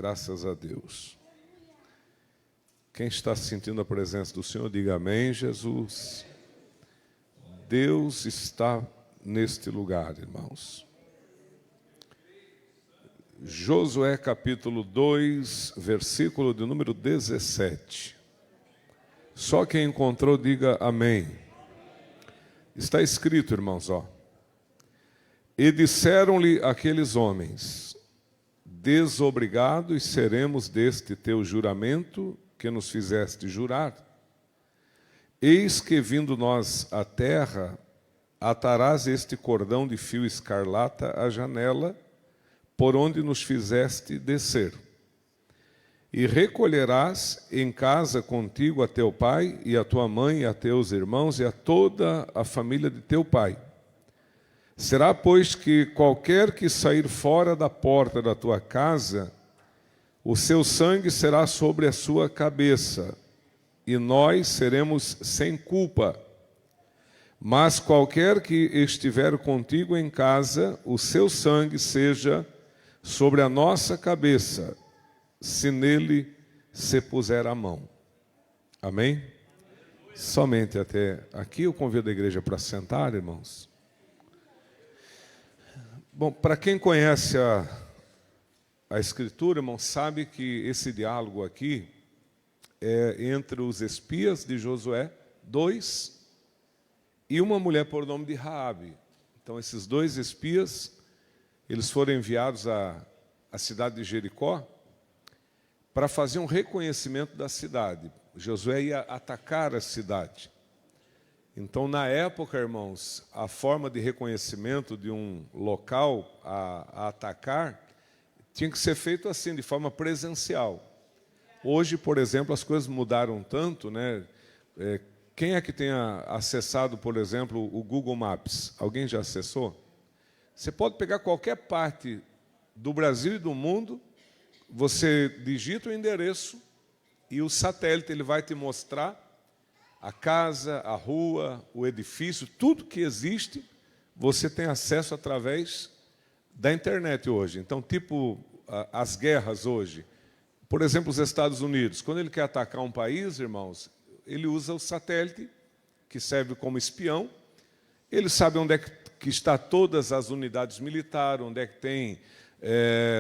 Graças a Deus. Quem está sentindo a presença do Senhor, diga amém, Jesus. Deus está neste lugar, irmãos. Josué capítulo 2, versículo de número 17. Só quem encontrou, diga amém. Está escrito, irmãos, ó. E disseram-lhe aqueles homens: desobrigados seremos deste teu juramento que nos fizeste jurar. Eis que, vindo nós à terra, atarás este cordão de fio escarlata à janela, por onde nos fizeste descer. E recolherás em casa contigo a teu pai, e a tua mãe, e a teus irmãos, e a toda a família de teu pai. Será, pois, que qualquer que sair fora da porta da tua casa, o seu sangue será sobre a sua cabeça, e nós seremos sem culpa. Mas qualquer que estiver contigo em casa, o seu sangue seja sobre a nossa cabeça, se nele se puser a mão. Amém? Somente até aqui eu convido a igreja para sentar, irmãos. Bom, para quem conhece a Escritura, irmão, sabe que esse diálogo aqui é entre os espias de Josué, 2, e uma mulher por nome de Raabe. Então, esses dois espias, eles foram enviados à cidade de Jericó para fazer um reconhecimento da cidade. Josué ia atacar a cidade. Então, na época, irmãos, a forma de reconhecimento de um local a atacar tinha que ser feito assim, de forma presencial. Hoje, por exemplo, as coisas mudaram tanto, né? Quem é que tenha acessado, por exemplo, o Google Maps? Alguém já acessou? Você pode pegar qualquer parte do Brasil e do mundo, você digita o endereço e o satélite ele vai te mostrar a casa, a rua, o edifício, tudo que existe, você tem acesso através da internet hoje. Então, tipo as guerras hoje. Por exemplo, os Estados Unidos, quando ele quer atacar um país, irmãos, ele usa o satélite, que serve como espião. Ele sabe onde é que está todas as unidades militares, onde é que tem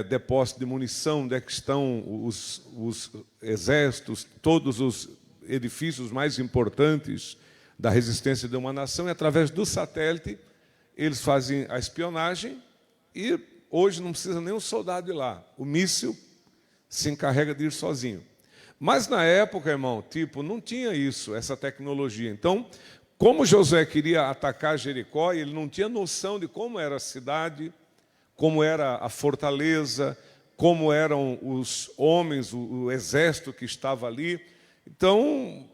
depósito de munição, onde é que estão os exércitos, todos os edifícios mais importantes da resistência de uma nação, e através do satélite eles fazem a espionagem, e hoje não precisa nem um soldado ir lá, o míssil se encarrega de ir sozinho. Mas na época, irmão, não tinha isso, essa tecnologia. Então, como Josué queria atacar Jericó, ele não tinha noção de como era a cidade, como era a fortaleza, como eram os homens, o exército que estava ali. Então,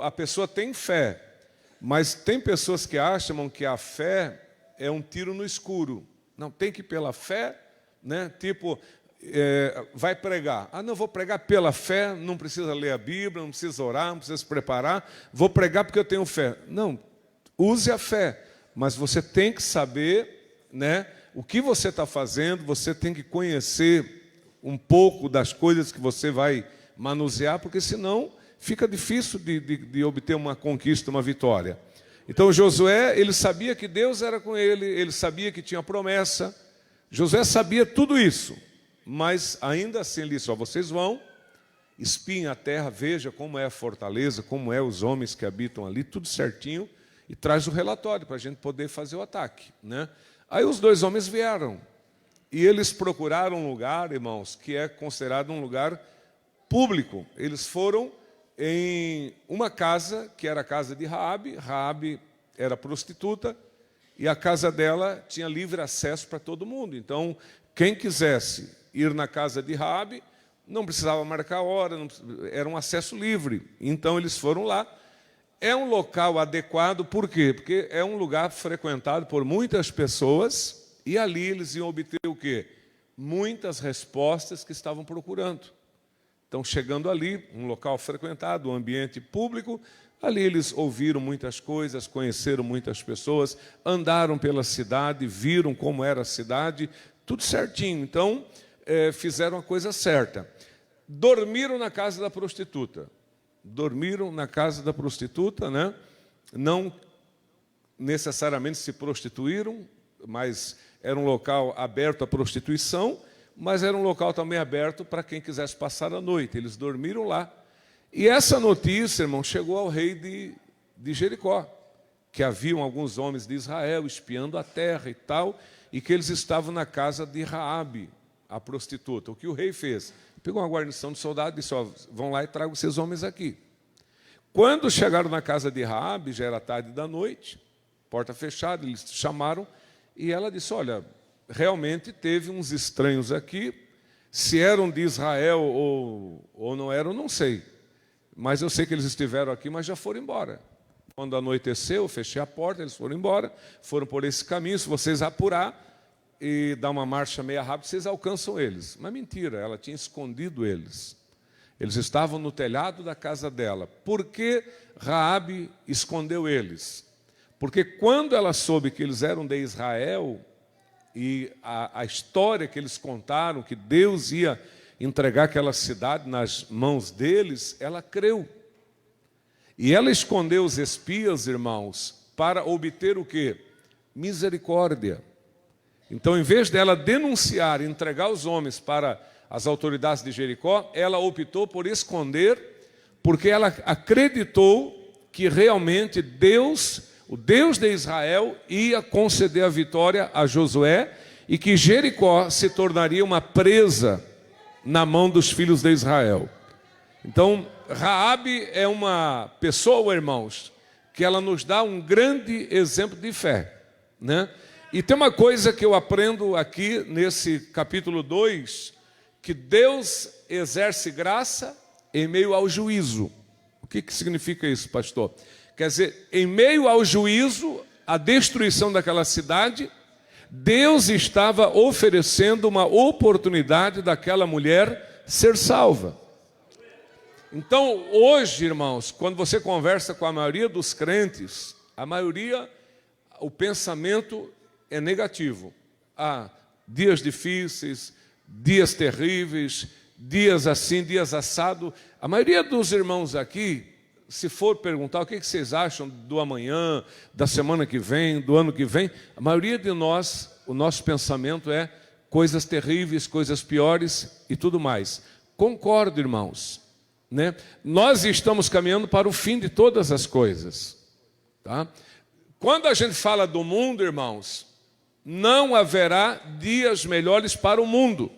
a pessoa tem fé, mas tem pessoas que acham que a fé é um tiro no escuro. Não, tem que ir pela fé, né? Vai pregar. Não, vou pregar pela fé, não precisa ler a Bíblia, não precisa orar, não precisa se preparar, vou pregar porque eu tenho fé. Não, use a fé, mas você tem que saber, né, o que você está fazendo, você tem que conhecer um pouco das coisas que você vai manusear, porque senão fica difícil de obter uma conquista, uma vitória. Então Josué, ele sabia que Deus era com ele sabia que tinha promessa, Josué sabia tudo isso, mas ainda assim ele disse: vocês vão, espiem a terra, veja como é a fortaleza, como é os homens que habitam ali, tudo certinho, e traz o relatório para a gente poder fazer o ataque, né? Aí os dois homens vieram, e eles procuraram um lugar, irmãos, que é considerado um lugar público. Eles foram em uma casa, que era a casa de Raabe. Raabe era prostituta, e a casa dela tinha livre acesso para todo mundo. Então, quem quisesse ir na casa de Raabe, não precisava marcar hora, era um acesso livre. Então, eles foram lá. É um local adequado, por quê? Porque é um lugar frequentado por muitas pessoas, e ali eles iam obter o quê? Muitas respostas que estavam procurando. Então, chegando ali, um local frequentado, um ambiente público, ali eles ouviram muitas coisas, conheceram muitas pessoas, andaram pela cidade, viram como era a cidade, tudo certinho. Então, fizeram a coisa certa. Dormiram na casa da prostituta. Dormiram na casa da prostituta, né? Não necessariamente se prostituíram, mas era um local aberto à prostituição, mas era um local também aberto para quem quisesse passar a noite. Eles dormiram lá. E essa notícia, irmão, chegou ao rei de Jericó, que haviam alguns homens de Israel espiando a terra e tal, e que eles estavam na casa de Raabe, a prostituta. O que o rei fez? Pegou uma guarnição de soldados e disse, ó, vão lá e tragam esses homens aqui. Quando chegaram na casa de Raabe, já era tarde da noite, porta fechada, eles chamaram, e ela disse, olha, realmente teve uns estranhos aqui, se eram de Israel ou não eram, não sei. Mas eu sei que eles estiveram aqui, mas já foram embora. Quando anoiteceu, eu fechei a porta, eles foram embora, foram por esse caminho, se vocês apurar e dar uma marcha meia rápida, vocês alcançam eles. Mas mentira, ela tinha escondido eles. Eles estavam no telhado da casa dela. Por que Raabe escondeu eles? Porque quando ela soube que eles eram de Israel, e a história que eles contaram, que Deus ia entregar aquela cidade nas mãos deles, ela creu. E ela escondeu os espias, irmãos, para obter o quê? Misericórdia. Então, em vez dela denunciar e entregar os homens para as autoridades de Jericó, ela optou por esconder, porque ela acreditou que realmente Deus, o Deus de Israel, ia conceder a vitória a Josué e que Jericó se tornaria uma presa na mão dos filhos de Israel. Então, Raabe é uma pessoa, irmãos, que ela nos dá um grande exemplo de fé, né? E tem uma coisa que eu aprendo aqui nesse capítulo 2, que Deus exerce graça em meio ao juízo. O que significa isso, pastor? Quer dizer, em meio ao juízo, a destruição daquela cidade, Deus estava oferecendo uma oportunidade daquela mulher ser salva. Então, hoje, irmãos, quando você conversa com a maioria dos crentes, a maioria, o pensamento é negativo. Dias difíceis, dias terríveis, dias assim, dias assado. A maioria dos irmãos aqui, se for perguntar o que vocês acham do amanhã, da semana que vem, do ano que vem, a maioria de nós, o nosso pensamento é coisas terríveis, coisas piores e tudo mais. Concordo, irmãos, né? Nós estamos caminhando para o fim de todas as coisas, tá? Quando a gente fala do mundo, irmãos, não haverá dias melhores para o mundo.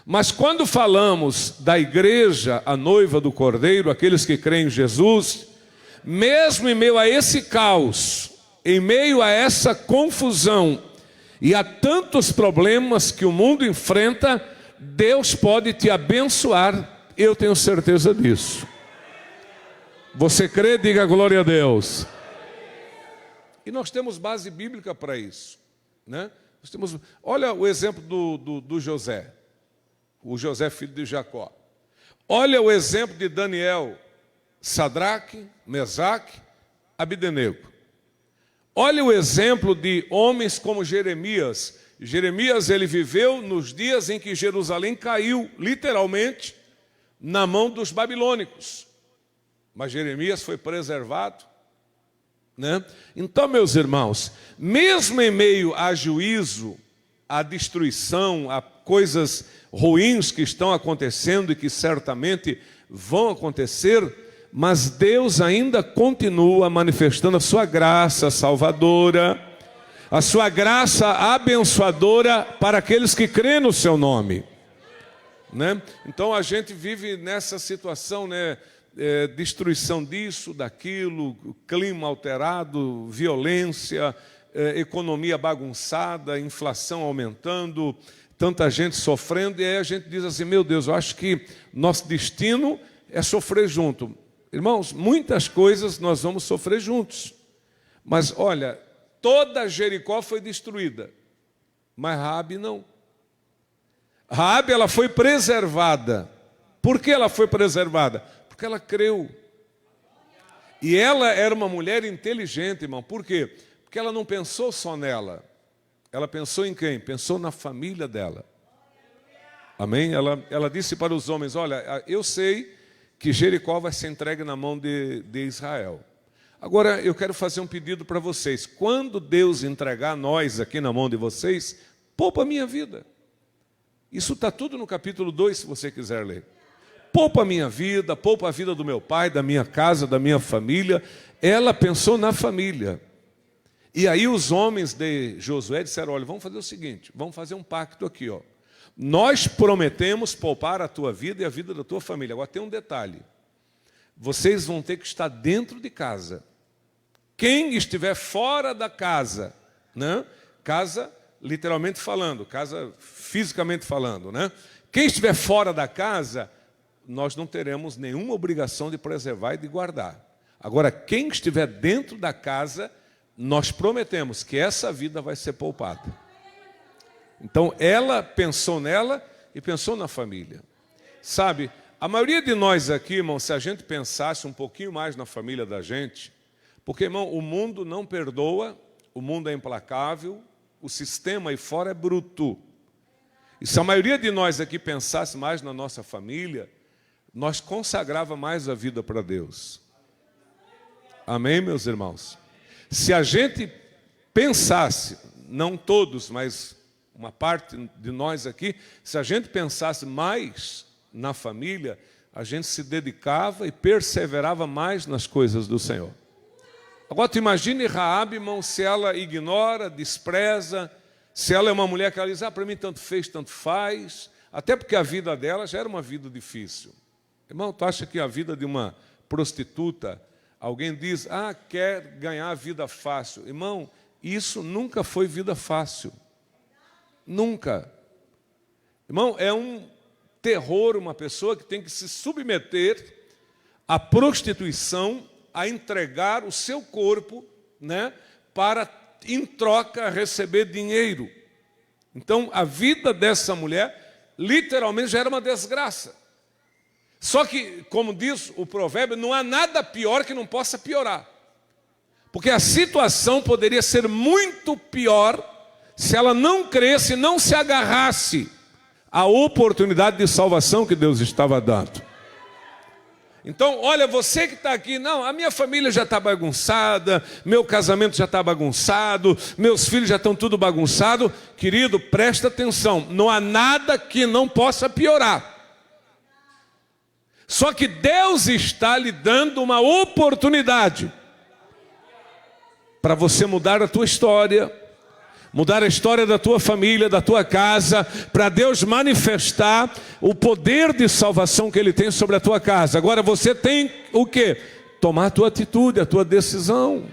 Mas quando falamos da igreja, a noiva do Cordeiro, aqueles que creem em Jesus, mesmo em meio a esse caos, em meio a essa confusão e a tantos problemas que o mundo enfrenta, Deus pode te abençoar, eu tenho certeza disso. Você crê? Diga glória a Deus. E nós temos base bíblica para isso, né? Nós temos, olha o exemplo do José. O José, filho de Jacó. Olha o exemplo de Daniel, Sadraque, Mesaque, Abdenego. Olha o exemplo de homens como Jeremias. Jeremias, ele viveu nos dias em que Jerusalém caiu, literalmente, na mão dos babilônicos. Mas Jeremias foi preservado, né? Então, meus irmãos, mesmo em meio a juízo, a destruição, a coisas ruins que estão acontecendo e que certamente vão acontecer, mas Deus ainda continua manifestando a sua graça salvadora, a sua graça abençoadora para aqueles que creem no seu nome, né? Então a gente vive nessa situação, né? Destruição disso, daquilo, clima alterado, violência, economia bagunçada, inflação aumentando, tanta gente sofrendo, e aí a gente diz assim, meu Deus, eu acho que nosso destino é sofrer junto. Irmãos, muitas coisas nós vamos sofrer juntos. Mas olha, toda Jericó foi destruída, mas Raabe não. Raabe, ela foi preservada. Por que ela foi preservada? Porque ela creu. E ela era uma mulher inteligente, irmão. Por quê? Porque ela não pensou só nela. Ela pensou em quem? Pensou na família dela. Amém? Ela disse para os homens, olha, eu sei que Jericó vai ser entregue na mão de Israel. Agora, eu quero fazer um pedido para vocês. Quando Deus entregar nós aqui na mão de vocês, poupa a minha vida. Isso está tudo no capítulo 2, se você quiser ler. Poupa a minha vida, poupa a vida do meu pai, da minha casa, da minha família. Ela pensou na família. E aí os homens de Josué disseram, olha, vamos fazer o seguinte, vamos fazer um pacto aqui, ó. Nós prometemos poupar a tua vida e a vida da tua família. Agora tem um detalhe. Vocês vão ter que estar dentro de casa. Quem estiver fora da casa, né? Casa literalmente falando, casa fisicamente falando, né? Quem estiver fora da casa, nós não teremos nenhuma obrigação de preservar e de guardar. Agora, quem estiver dentro da casa, nós prometemos que essa vida vai ser poupada. Então, ela pensou nela e pensou na família. Sabe, a maioria de nós aqui, irmão, se a gente pensasse um pouquinho mais na família da gente, porque, irmão, o mundo não perdoa, o mundo é implacável, o sistema aí fora é bruto. E se a maioria de nós aqui pensasse mais na nossa família, nós consagrava mais a vida para Deus. Amém, meus irmãos? Se a gente pensasse, não todos, mas uma parte de nós aqui, se a gente pensasse mais na família, a gente se dedicava e perseverava mais nas coisas do Senhor. Agora, tu imagine Raabe, irmão, se ela ignora, despreza, se ela é uma mulher que ela diz, para mim tanto fez, tanto faz, até porque a vida dela já era uma vida difícil. Irmão, tu acha que a vida de uma prostituta, alguém diz, quer ganhar a vida fácil. Irmão, isso nunca foi vida fácil. Nunca. Irmão, é um terror uma pessoa que tem que se submeter à prostituição, a entregar o seu corpo, né, para, em troca, receber dinheiro. Então, a vida dessa mulher, literalmente, já era uma desgraça. Só que, como diz o provérbio, não há nada pior que não possa piorar. Porque a situação poderia ser muito pior se ela não cresce, não se agarrasse à oportunidade de salvação que Deus estava dando. Então, olha, você que está aqui, não, a minha família já está bagunçada, meu casamento já está bagunçado, meus filhos já estão tudo bagunçado. Querido, presta atenção, não há nada que não possa piorar. Só que Deus está lhe dando uma oportunidade para você mudar a tua história, mudar a história da tua família, da tua casa, para Deus manifestar o poder de salvação que Ele tem sobre a tua casa. Agora você tem o quê? Tomar a tua atitude, a tua decisão.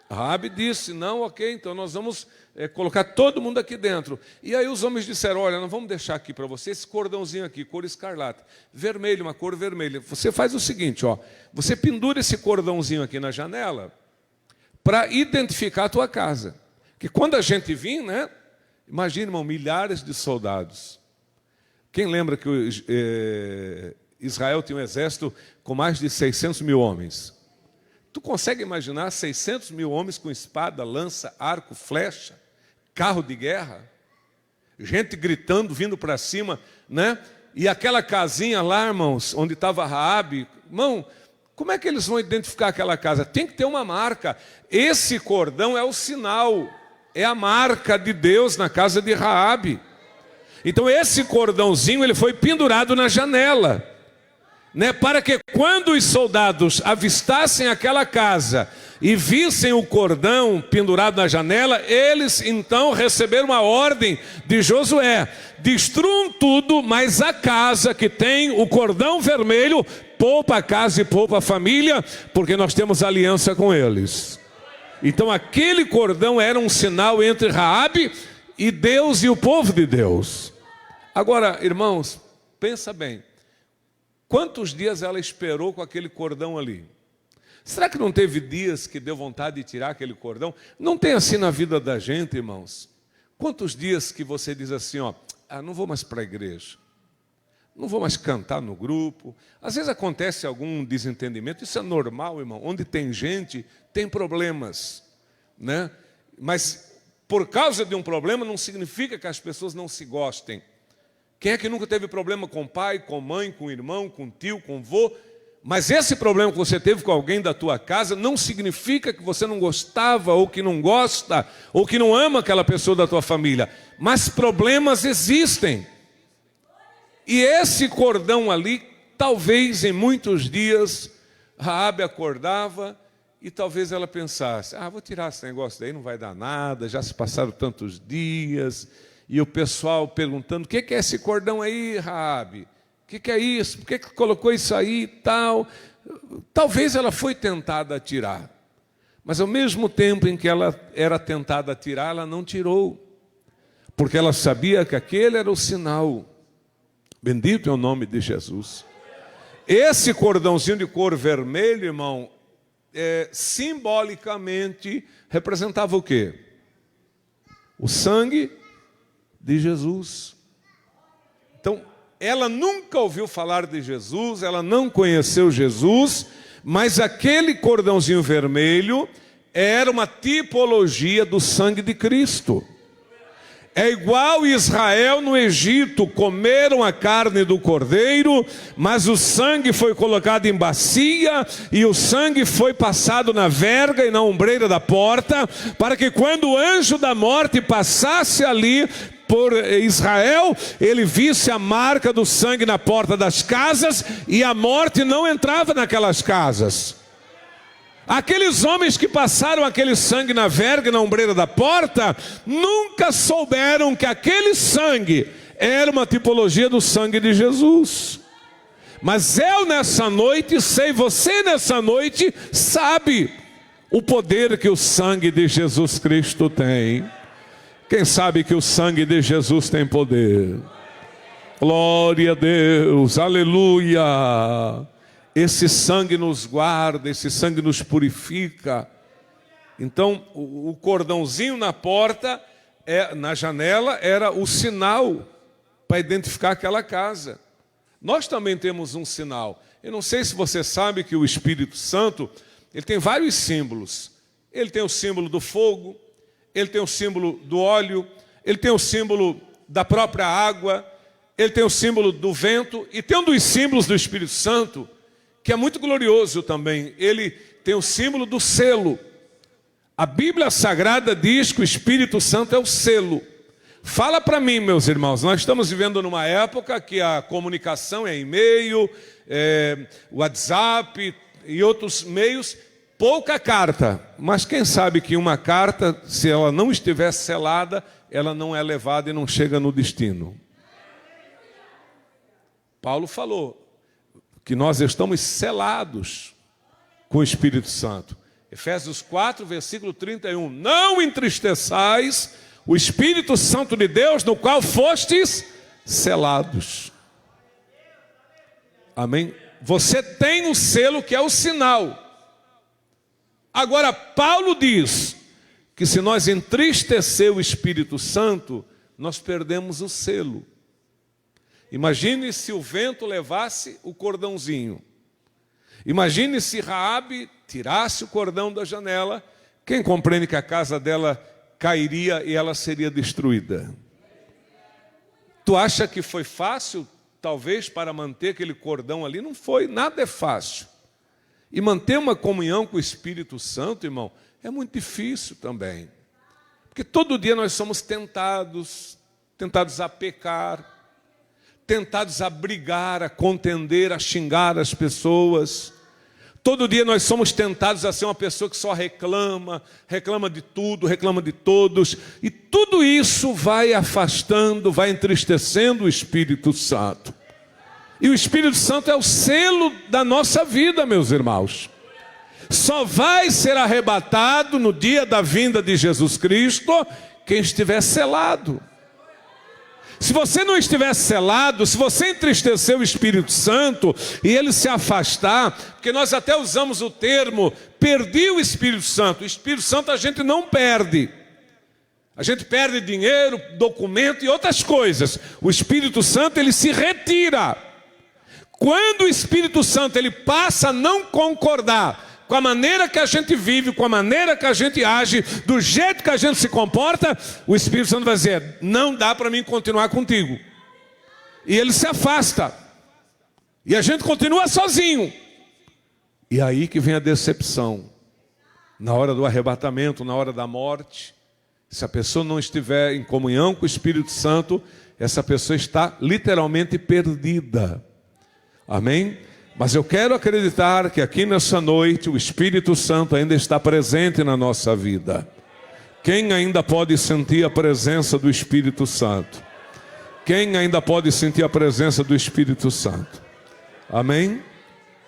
Raabe disse, não, ok, então nós vamos colocar todo mundo aqui dentro. E aí os homens disseram, olha, nós vamos deixar aqui para você esse cordãozinho aqui, cor escarlate, vermelho, uma cor vermelha. Você faz o seguinte, ó, você pendura esse cordãozinho aqui na janela para identificar a tua casa. Que quando a gente vir, né? Imagina, irmão, milhares de soldados. Quem lembra que Israel tinha um exército com mais de 600 mil homens? Tu consegue imaginar 600 mil homens com espada, lança, arco, flecha, carro de guerra? Gente gritando, vindo para cima, né? E aquela casinha lá, irmãos, onde estava Raabe, irmão, como é que eles vão identificar aquela casa? Tem que ter uma marca. Esse cordão é o sinal, é a marca de Deus na casa de Raabe. Então esse cordãozinho ele foi pendurado na janela, né, para que quando os soldados avistassem aquela casa e vissem o cordão pendurado na janela, eles então receberam uma ordem de Josué: destruam tudo, mas a casa que tem o cordão vermelho, poupa a casa e poupa a família, porque nós temos aliança com eles. Então aquele cordão era um sinal entre Raabe e Deus e o povo de Deus. Agora, irmãos, pensa bem. Quantos dias ela esperou com aquele cordão ali? Será que não teve dias que deu vontade de tirar aquele cordão? Não tem assim na vida da gente, irmãos? Quantos dias que você diz assim, ó, não vou mais para a igreja, não vou mais cantar no grupo. Às vezes acontece algum desentendimento, isso é normal, irmão. Onde tem gente, tem problemas, né? Mas por causa de um problema não significa que as pessoas não se gostem. Quem é que nunca teve problema com pai, com mãe, com irmão, com tio, com vô? Mas esse problema que você teve com alguém da tua casa não significa que você não gostava, ou que não gosta, ou que não ama aquela pessoa da tua família. Mas problemas existem. E esse cordão ali, talvez em muitos dias, Raabe acordava e talvez ela pensasse, vou tirar esse negócio daí, não vai dar nada, já se passaram tantos dias. E o pessoal perguntando, o que é esse cordão aí, Raabe? O que é isso? Por que colocou isso aí e tal? Talvez ela foi tentada a tirar. Mas ao mesmo tempo em que ela era tentada a tirar, ela não tirou. Porque ela sabia que aquele era o sinal. Bendito é o nome de Jesus. Esse cordãozinho de cor vermelho, irmão, simbolicamente representava o quê? O sangue de Jesus. Então, ela nunca ouviu falar de Jesus, ela não conheceu Jesus, mas aquele cordãozinho vermelho era uma tipologia do sangue de Cristo. É igual Israel no Egito, comeram a carne do cordeiro, mas o sangue foi colocado em bacia e o sangue foi passado na verga e na ombreira da porta, para que quando o anjo da morte passasse ali por Israel, ele visse a marca do sangue na porta das casas e a morte não entrava naquelas casas. Aqueles homens que passaram aquele sangue na verga e na ombreira da porta, nunca souberam que aquele sangue era uma tipologia do sangue de Jesus. Mas eu nessa noite sei, você nessa noite sabe o poder que o sangue de Jesus Cristo tem. Quem sabe que o sangue de Jesus tem poder? Glória a Deus, aleluia. Esse sangue nos guarda, esse sangue nos purifica. Então, o cordãozinho na porta, na janela, era o sinal para identificar aquela casa. Nós também temos um sinal. Eu não sei se você sabe que o Espírito Santo, ele tem vários símbolos. Ele tem o símbolo do fogo, ele tem o símbolo do óleo, ele tem o símbolo da própria água, ele tem o símbolo do vento, e tem um dos símbolos do Espírito Santo, que é muito glorioso também. Ele tem o símbolo do selo. A Bíblia Sagrada diz que o Espírito Santo é o selo. Fala para mim, meus irmãos, nós estamos vivendo numa época que a comunicação é e-mail, WhatsApp e outros meios, pouca carta. Mas quem sabe que uma carta, se ela não estiver selada, ela não é levada e não chega no destino. Paulo falou que nós estamos selados com o Espírito Santo. Efésios 4, versículo 31. Não entristeçais o Espírito Santo de Deus, no qual fostes selados. Amém? Você tem o selo que é o sinal. Agora, Paulo diz que se nós entristecer o Espírito Santo, nós perdemos o selo. Imagine se o vento levasse o cordãozinho. Imagine se Raabe tirasse o cordão da janela. Quem compreende que a casa dela cairia e ela seria destruída? Tu acha que foi fácil, talvez, para manter aquele cordão ali? Não foi, nada é fácil. E manter uma comunhão com o Espírito Santo, irmão, é muito difícil também. Porque todo dia nós somos tentados a pecar, tentados a brigar, a contender, a xingar as pessoas. Todo dia nós somos tentados a ser uma pessoa que só reclama de tudo, reclama de todos. E tudo isso vai afastando, vai entristecendo o Espírito Santo. E o Espírito Santo é o selo da nossa vida, meus irmãos. Só vai ser arrebatado no dia da vinda de Jesus Cristo quem estiver selado. Se você não estiver selado, se você entristecer o Espírito Santo e ele se afastar, porque nós até usamos o termo, perdi o Espírito Santo. O Espírito Santo a gente não perde. A gente perde dinheiro, documento e outras coisas. O Espírito Santo ele se retira. Quando o Espírito Santo ele passa a não concordar com a maneira que a gente vive, com a maneira que a gente age, do jeito que a gente se comporta, o Espírito Santo vai dizer, não dá para mim continuar contigo. E ele se afasta. E a gente continua sozinho. E aí que vem a decepção. Na hora do arrebatamento, na hora da morte, se a pessoa não estiver em comunhão com o Espírito Santo, essa pessoa está literalmente perdida. Amém? Mas eu quero acreditar que aqui nessa noite o Espírito Santo ainda está presente na nossa vida. Quem ainda pode sentir a presença do Espírito Santo? Quem ainda pode sentir a presença do Espírito Santo? Amém?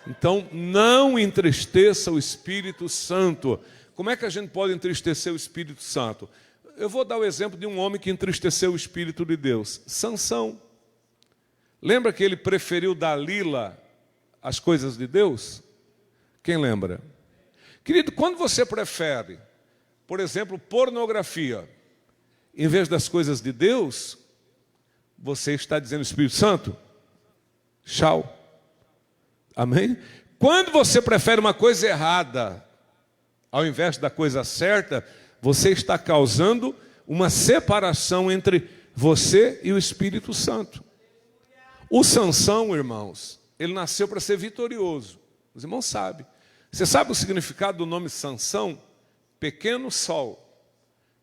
Então não entristeça o Espírito Santo. Como é que a gente pode entristecer o Espírito Santo? Eu vou dar o exemplo de um homem que entristeceu o Espírito de Deus. Sansão. Lembra que ele preferiu Dalila às coisas de Deus? Quem lembra? Querido, quando você prefere, por exemplo, pornografia, em vez das coisas de Deus, você está dizendo, Espírito Santo, tchau. Amém? Quando você prefere uma coisa errada, ao invés da coisa certa, você está causando uma separação entre você e o Espírito Santo. O Sansão, irmãos, ele nasceu para ser vitorioso. Os irmãos sabem. Você sabe o significado do nome Sansão? Pequeno sol.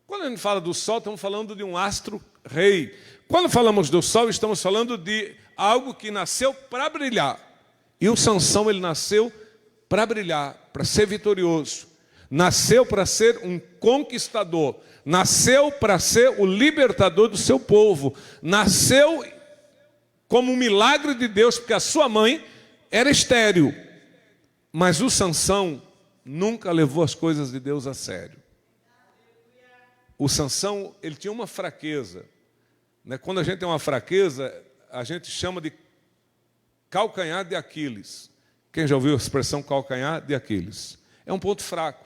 Quando a gente fala do sol, estamos falando de um astro rei. Quando falamos do sol, estamos falando de algo que nasceu para brilhar. E o Sansão, ele nasceu para brilhar, para ser vitorioso. Nasceu para ser um conquistador. Nasceu para ser o libertador do seu povo. Nasceu como um milagre de Deus, porque a sua mãe era estéril. Mas o Sansão nunca levou as coisas de Deus a sério. O Sansão, ele tinha uma fraqueza. Quando a gente tem uma fraqueza, a gente chama de calcanhar de Aquiles. Quem já ouviu a expressão calcanhar de Aquiles? É um ponto fraco.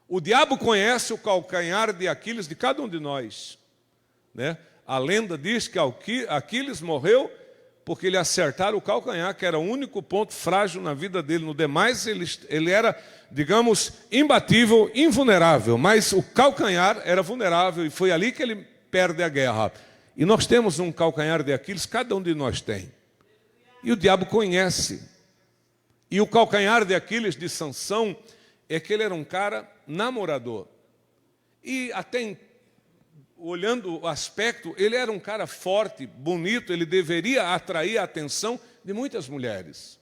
O diabo conhece o calcanhar de Aquiles de cada um de nós. A lenda diz que Aquiles morreu porque ele acertaram o calcanhar, que era o único ponto frágil na vida dele. No demais, ele era, digamos, imbatível, invulnerável. Mas o calcanhar era vulnerável e foi ali que ele perde a guerra. E nós temos um calcanhar de Aquiles, cada um de nós tem. E o diabo conhece. E o calcanhar de Aquiles de Sansão é que ele era um cara namorador. E até olhando o aspecto, ele era um cara forte, bonito, ele deveria atrair a atenção de muitas mulheres.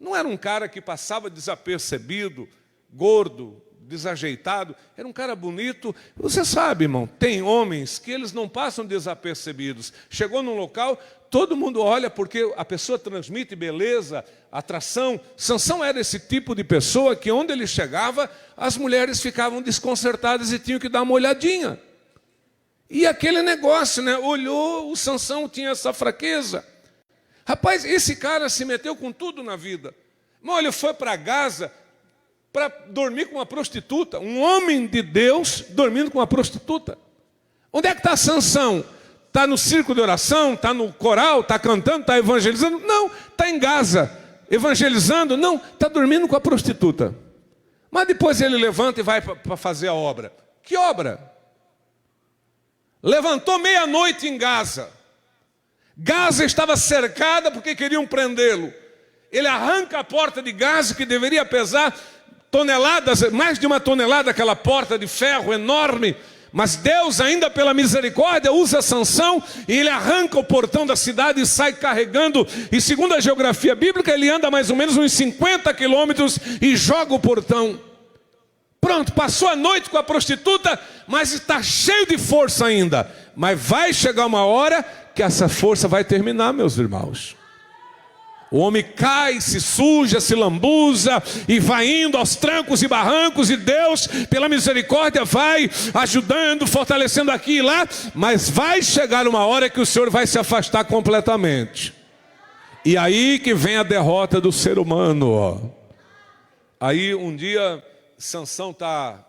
Não era um cara que passava desapercebido, gordo, desajeitado, era um cara bonito. Você sabe, irmão, tem homens que eles não passam desapercebidos. Chegou num local, todo mundo olha porque a pessoa transmite beleza, atração. Sansão era esse tipo de pessoa que onde ele chegava, as mulheres ficavam desconcertadas e tinham que dar uma olhadinha. E aquele negócio, olhou, o Sansão tinha essa fraqueza. Rapaz, esse cara se meteu com tudo na vida. Mas ele foi para Gaza para dormir com uma prostituta. Um homem de Deus dormindo com uma prostituta. Onde é que está Sansão? Está no círculo de oração? Está no coral? Está cantando? Está evangelizando? Não, está em Gaza. Evangelizando? Não, está dormindo com a prostituta. Mas depois ele levanta e vai para fazer a obra. Que obra? Levantou meia-noite em Gaza. Gaza estava cercada porque queriam prendê-lo. Ele arranca a porta de Gaza, que deveria pesar toneladas, mais de uma tonelada, aquela porta de ferro enorme. Mas Deus, ainda pela misericórdia, usa Sansão e ele arranca o portão da cidade e sai carregando. E segundo a geografia bíblica, ele anda mais ou menos uns 50 quilômetros e joga o portão. Pronto, passou a noite com a prostituta, mas está cheio de força ainda. Mas vai chegar uma hora que essa força vai terminar, meus irmãos. O homem cai, se suja, se lambuza e vai indo aos trancos e barrancos. E Deus, pela misericórdia, vai ajudando, fortalecendo aqui e lá. Mas vai chegar uma hora que o Senhor vai se afastar completamente. E aí que vem a derrota do ser humano. Aí um dia Sansão está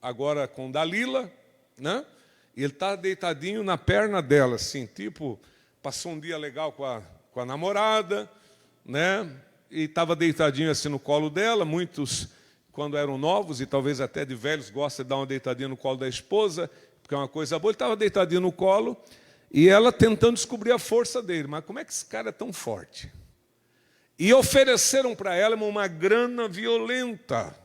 agora com Dalila, E ele está deitadinho na perna dela, assim, tipo, passou um dia legal com a namorada, E estava deitadinho assim no colo dela. Muitos, quando eram novos e talvez até de velhos, gostam de dar uma deitadinha no colo da esposa, porque é uma coisa boa. Ele estava deitadinho no colo E ela tentando descobrir a força dele. Mas como é que esse cara é tão forte? E ofereceram para ela uma grana violenta.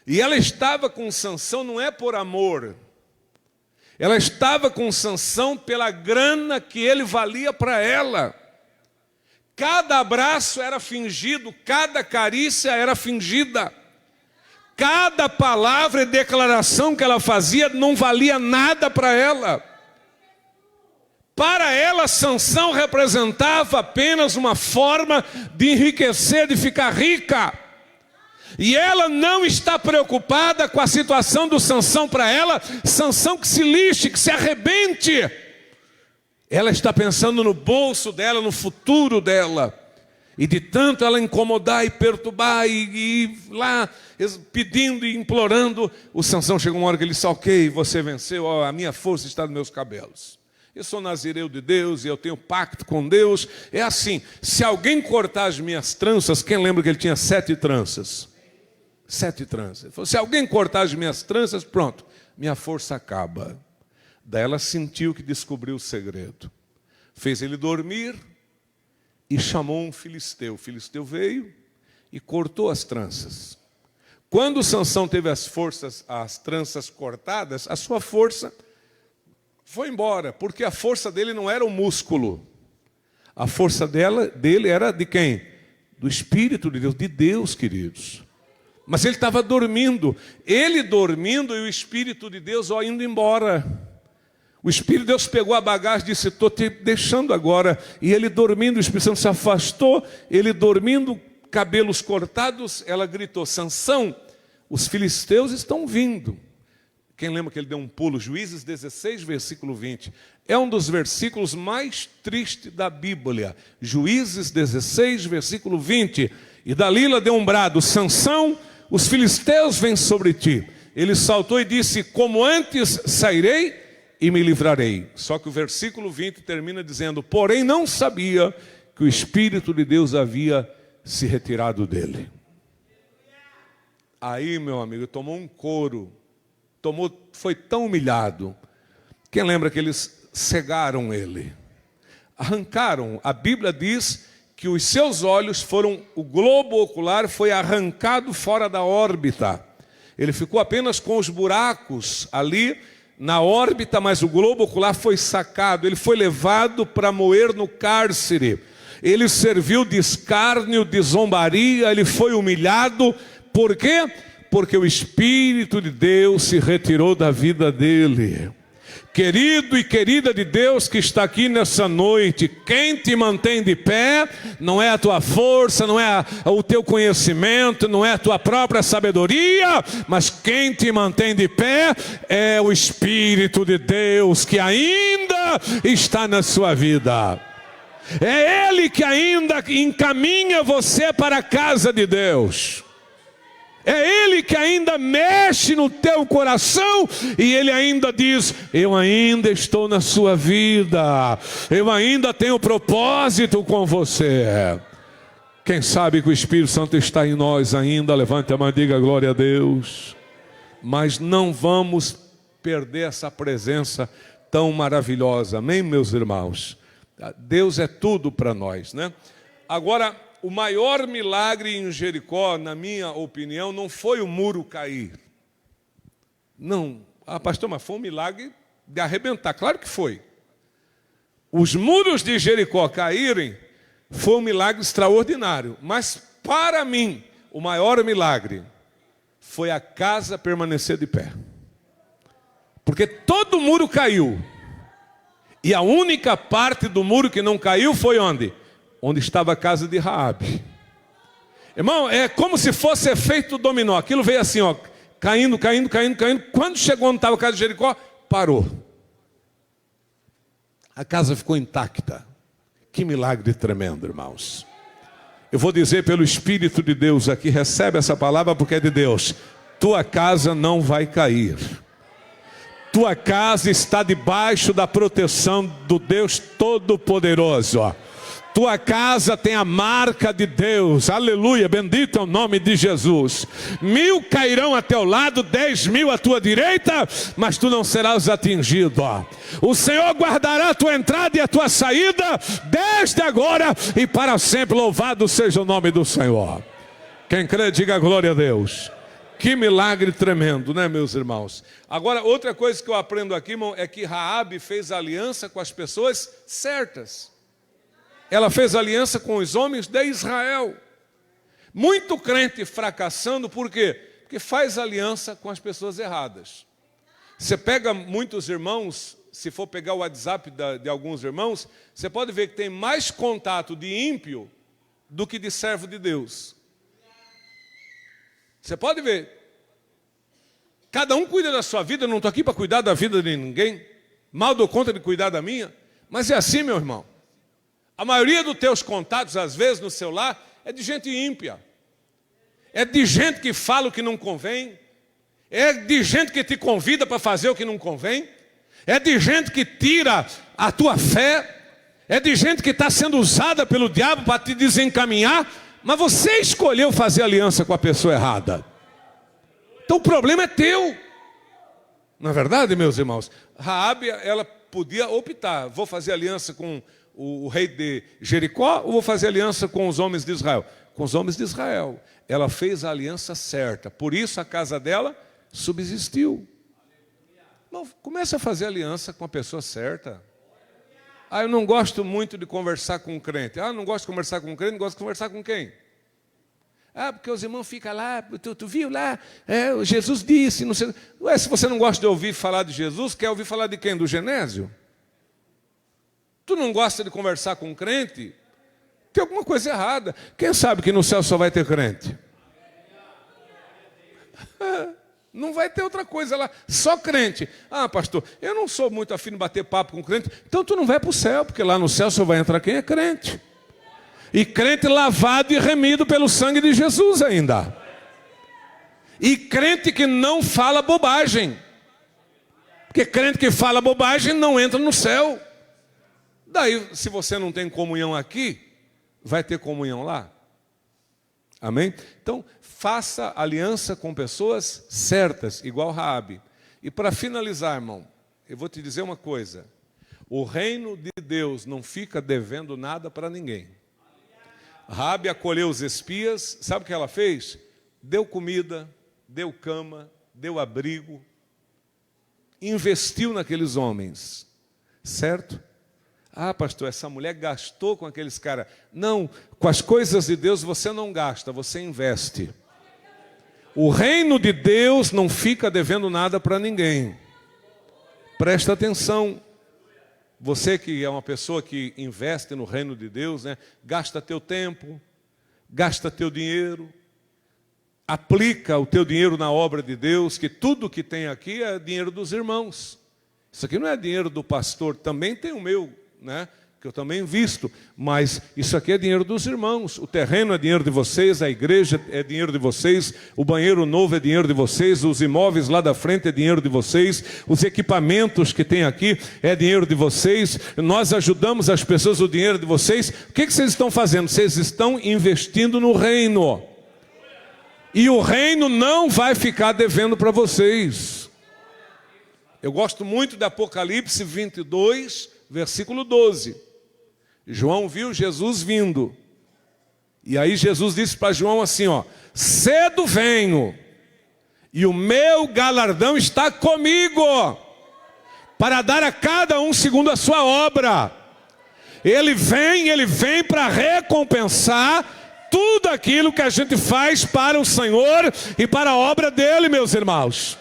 E ela estava com Sansão não é por amor. Ela estava com Sansão pela grana que ele valia para ela. Cada abraço era fingido, cada carícia era fingida. Cada palavra e declaração que ela fazia não valia nada para ela. Para ela, Sansão representava apenas uma forma de enriquecer, de ficar rica. E ela não está preocupada com a situação do Sansão para ela. Sansão que se lixe, que se arrebente. Ela está pensando no bolso dela, no futuro dela. E de tanto ela incomodar e perturbar e ir lá pedindo e implorando, o Sansão chegou uma hora que ele disse: ok, você venceu, a minha força está nos meus cabelos. Eu sou nazireu de Deus e eu tenho pacto com Deus. É assim, se alguém cortar as minhas tranças, quem lembra que ele tinha 7 tranças? 7 tranças. Ele falou, se alguém cortar as minhas tranças, pronto, minha força acaba. Daí ela sentiu que descobriu o segredo. Fez ele dormir e chamou um filisteu. O filisteu veio e cortou as tranças. Quando Sansão teve as tranças cortadas, a sua força foi embora, porque a força dele não era o músculo. A força dele era de quem? Do Espírito de Deus, queridos. Mas ele estava dormindo. Ele dormindo e o Espírito de Deus indo embora. O Espírito de Deus pegou a bagagem e disse, estou te deixando agora. E ele dormindo, o Espírito Santo se afastou. Ele dormindo, cabelos cortados, ela gritou, Sansão, os filisteus estão vindo. Quem lembra que ele deu um pulo? Juízes 16, versículo 20. É um dos versículos mais tristes da Bíblia. Juízes 16, versículo 20. E Dalila deu um brado, Sansão, os filisteus vêm sobre ti. Ele saltou e disse, como antes sairei e me livrarei. Só que o versículo 20 termina dizendo, porém não sabia que o Espírito de Deus havia se retirado dele. Aí, meu amigo, tomou um couro. Foi tão humilhado. Quem lembra que eles cegaram ele? Arrancaram. A Bíblia diz que os seus olhos o globo ocular foi arrancado fora da órbita. Ele ficou apenas com os buracos ali na órbita, mas o globo ocular foi sacado. Ele foi levado para moer no cárcere. Ele serviu de escárnio, de zombaria, ele foi humilhado. Por quê? Porque o Espírito de Deus se retirou da vida dele. Querido e querida de Deus que está aqui nessa noite, quem te mantém de pé não é a tua força, não é o teu conhecimento, não é a tua própria sabedoria, mas quem te mantém de pé é o Espírito de Deus que ainda está na sua vida. É Ele que ainda encaminha você para a casa de Deus. É Ele que ainda mexe no teu coração e Ele ainda diz, eu ainda estou na sua vida, eu ainda tenho propósito com você. Quem sabe que o Espírito Santo está em nós ainda, levante a mão e diga glória a Deus. Mas não vamos perder essa presença tão maravilhosa, amém, meus irmãos? Deus é tudo para nós, né? Agora, o maior milagre em Jericó, na minha opinião, não foi o muro cair. Não, pastor, mas foi um milagre de arrebentar. Claro que foi. Os muros de Jericó caírem foi um milagre extraordinário. Mas, para mim, o maior milagre foi a casa permanecer de pé. Porque todo muro caiu. E a única parte do muro que não caiu foi onde? Onde estava a casa de Raabe. Irmão, é como se fosse efeito dominó. Aquilo veio assim, ó, caindo. Quando chegou onde estava a casa de Jericó, parou. A casa ficou intacta. Que milagre tremendo, irmãos. Eu vou dizer pelo Espírito de Deus aqui, recebe essa palavra porque é de Deus. Tua casa não vai cair. Tua casa está debaixo da proteção do Deus Todo-Poderoso, ó. tua casa tem a marca de Deus, aleluia, bendito é o nome de Jesus. 1000 cairão a teu lado, 10.000 à tua direita, mas tu não serás atingido. O Senhor guardará a tua entrada e a tua saída, desde agora e para sempre. Louvado seja o nome do Senhor. Quem crê, diga glória a Deus. Que milagre tremendo, né, meus irmãos? Agora, outra coisa que eu aprendo aqui, irmão, é que Raabe fez aliança com as pessoas certas. Ela fez aliança com os homens de Israel. Muito crente fracassando, por quê? Porque faz aliança com as pessoas erradas. Você pega muitos irmãos, se for pegar o WhatsApp de alguns irmãos, você pode ver que tem mais contato de ímpio do que de servo de Deus. Você pode ver. Cada um cuida da sua vida, eu não estou aqui para cuidar da vida de ninguém. Mal dou conta de cuidar da minha. Mas é assim, meu irmão. A maioria dos teus contatos, às vezes, no celular, é de gente ímpia. É de gente que fala o que não convém. É de gente que te convida para fazer o que não convém. É de gente que tira a tua fé. É de gente que está sendo usada pelo diabo para te desencaminhar. Mas você escolheu fazer aliança com a pessoa errada. Então o problema é teu. Não é verdade, meus irmãos? Raabe, ela podia optar. Vou fazer aliança com o rei de Jericó ou vou fazer aliança com os homens de Israel? Com os homens de Israel. Ela fez a aliança certa. Por isso a casa dela subsistiu. Não, comece a fazer aliança com a pessoa certa. Ah, eu não gosto muito de conversar com um crente. Ah, não gosto de conversar com um crente, não gosto de conversar com quem? Ah, porque os irmãos ficam lá, tu viu lá? Jesus disse, não sei. Ué, se você não gosta de ouvir falar de Jesus, quer ouvir falar de quem? Do Genésio? Tu não gosta de conversar com um crente? Tem alguma coisa errada. Quem sabe que no céu só vai ter crente? Não vai ter outra coisa lá, só crente. Ah, pastor, eu não sou muito afim de bater papo com crente. Então tu não vai para o céu, porque lá no céu só vai entrar quem é crente. E crente lavado e remido pelo sangue de Jesus ainda. E crente que não fala bobagem. Porque crente que fala bobagem não entra no céu. Daí, se você não tem comunhão aqui, vai ter comunhão lá. Amém? Então, faça aliança com pessoas certas, igual Raabe. E para finalizar, irmão, eu vou te dizer uma coisa. O reino de Deus não fica devendo nada para ninguém. Raabe acolheu os espias, sabe o que ela fez? Deu comida, deu cama, deu abrigo, investiu naqueles homens, certo? Ah, pastor, essa mulher gastou com aqueles caras. Não, com as coisas de Deus você não gasta, você investe. O reino de Deus não fica devendo nada para ninguém. Presta atenção. Você que é uma pessoa que investe no reino de Deus, né? Gasta teu tempo, gasta teu dinheiro, aplica o teu dinheiro na obra de Deus, que tudo que tem aqui é dinheiro dos irmãos. Isso aqui não é dinheiro do pastor, também tem o meu, né? Que eu também invisto, mas isso aqui é dinheiro dos irmãos. O terreno é dinheiro de vocês, a igreja é dinheiro de vocês, o banheiro novo é dinheiro de vocês, os imóveis lá da frente é dinheiro de vocês, os equipamentos que tem aqui é dinheiro de vocês, nós ajudamos as pessoas, o dinheiro de vocês. O que vocês estão fazendo? Vocês estão investindo no reino. E o reino não vai ficar devendo para vocês. Eu gosto muito de Apocalipse 22, versículo 12. João viu Jesus vindo. E aí Jesus disse para João assim, ó: cedo venho, e o meu galardão está comigo, para dar a cada um segundo a sua obra. Ele vem para recompensar tudo aquilo que a gente faz para o Senhor e para a obra dele, meus irmãos.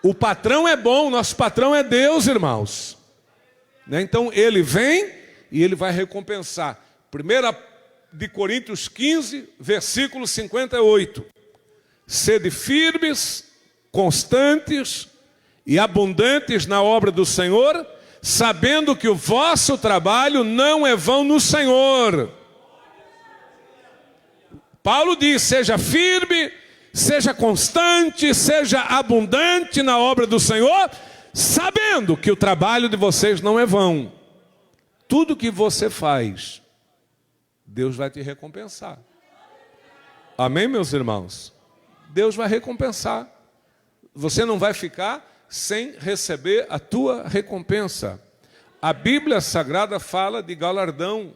O patrão é bom, nosso patrão é Deus, irmãos. Então ele vem e ele vai recompensar. 1 Coríntios 15, versículo 58. Sede firmes, constantes e abundantes na obra do Senhor, sabendo que o vosso trabalho não é vão no Senhor. Paulo diz: seja firme, seja constante, seja abundante na obra do Senhor, sabendo que o trabalho de vocês não é vão. tudo que você faz, Deus vai te recompensar. Amém, meus irmãos? Deus vai recompensar. Você não vai ficar sem receber a tua recompensa. A Bíblia Sagrada fala de galardão.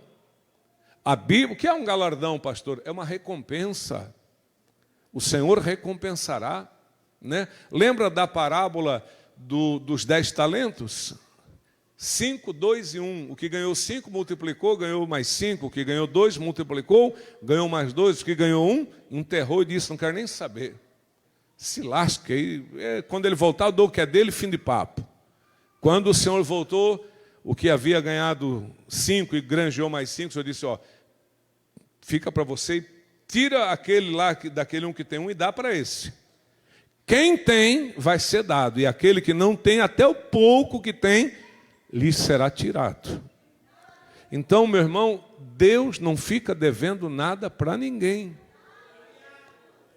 A Bíblia, o que é um galardão, pastor? É uma recompensa. O Senhor recompensará, né? Lembra da parábola dos 10 talentos? 5, 2 e 1. O que ganhou 5 multiplicou, ganhou mais 5. O que ganhou 2 multiplicou, ganhou mais 2. O que ganhou 1 enterrou e disse: não quero nem saber. Se lasca aí. Quando ele voltar, eu dou o que é dele, fim de papo. Quando o Senhor voltou, o que havia ganhado 5 e granjeou mais 5, o Senhor disse: ó, fica para você, tira aquele lá, daquele um que tem um e dá para esse. Quem tem vai ser dado, e aquele que não tem, até o pouco que tem, lhe será tirado. Então, meu irmão, Deus não fica devendo nada para ninguém.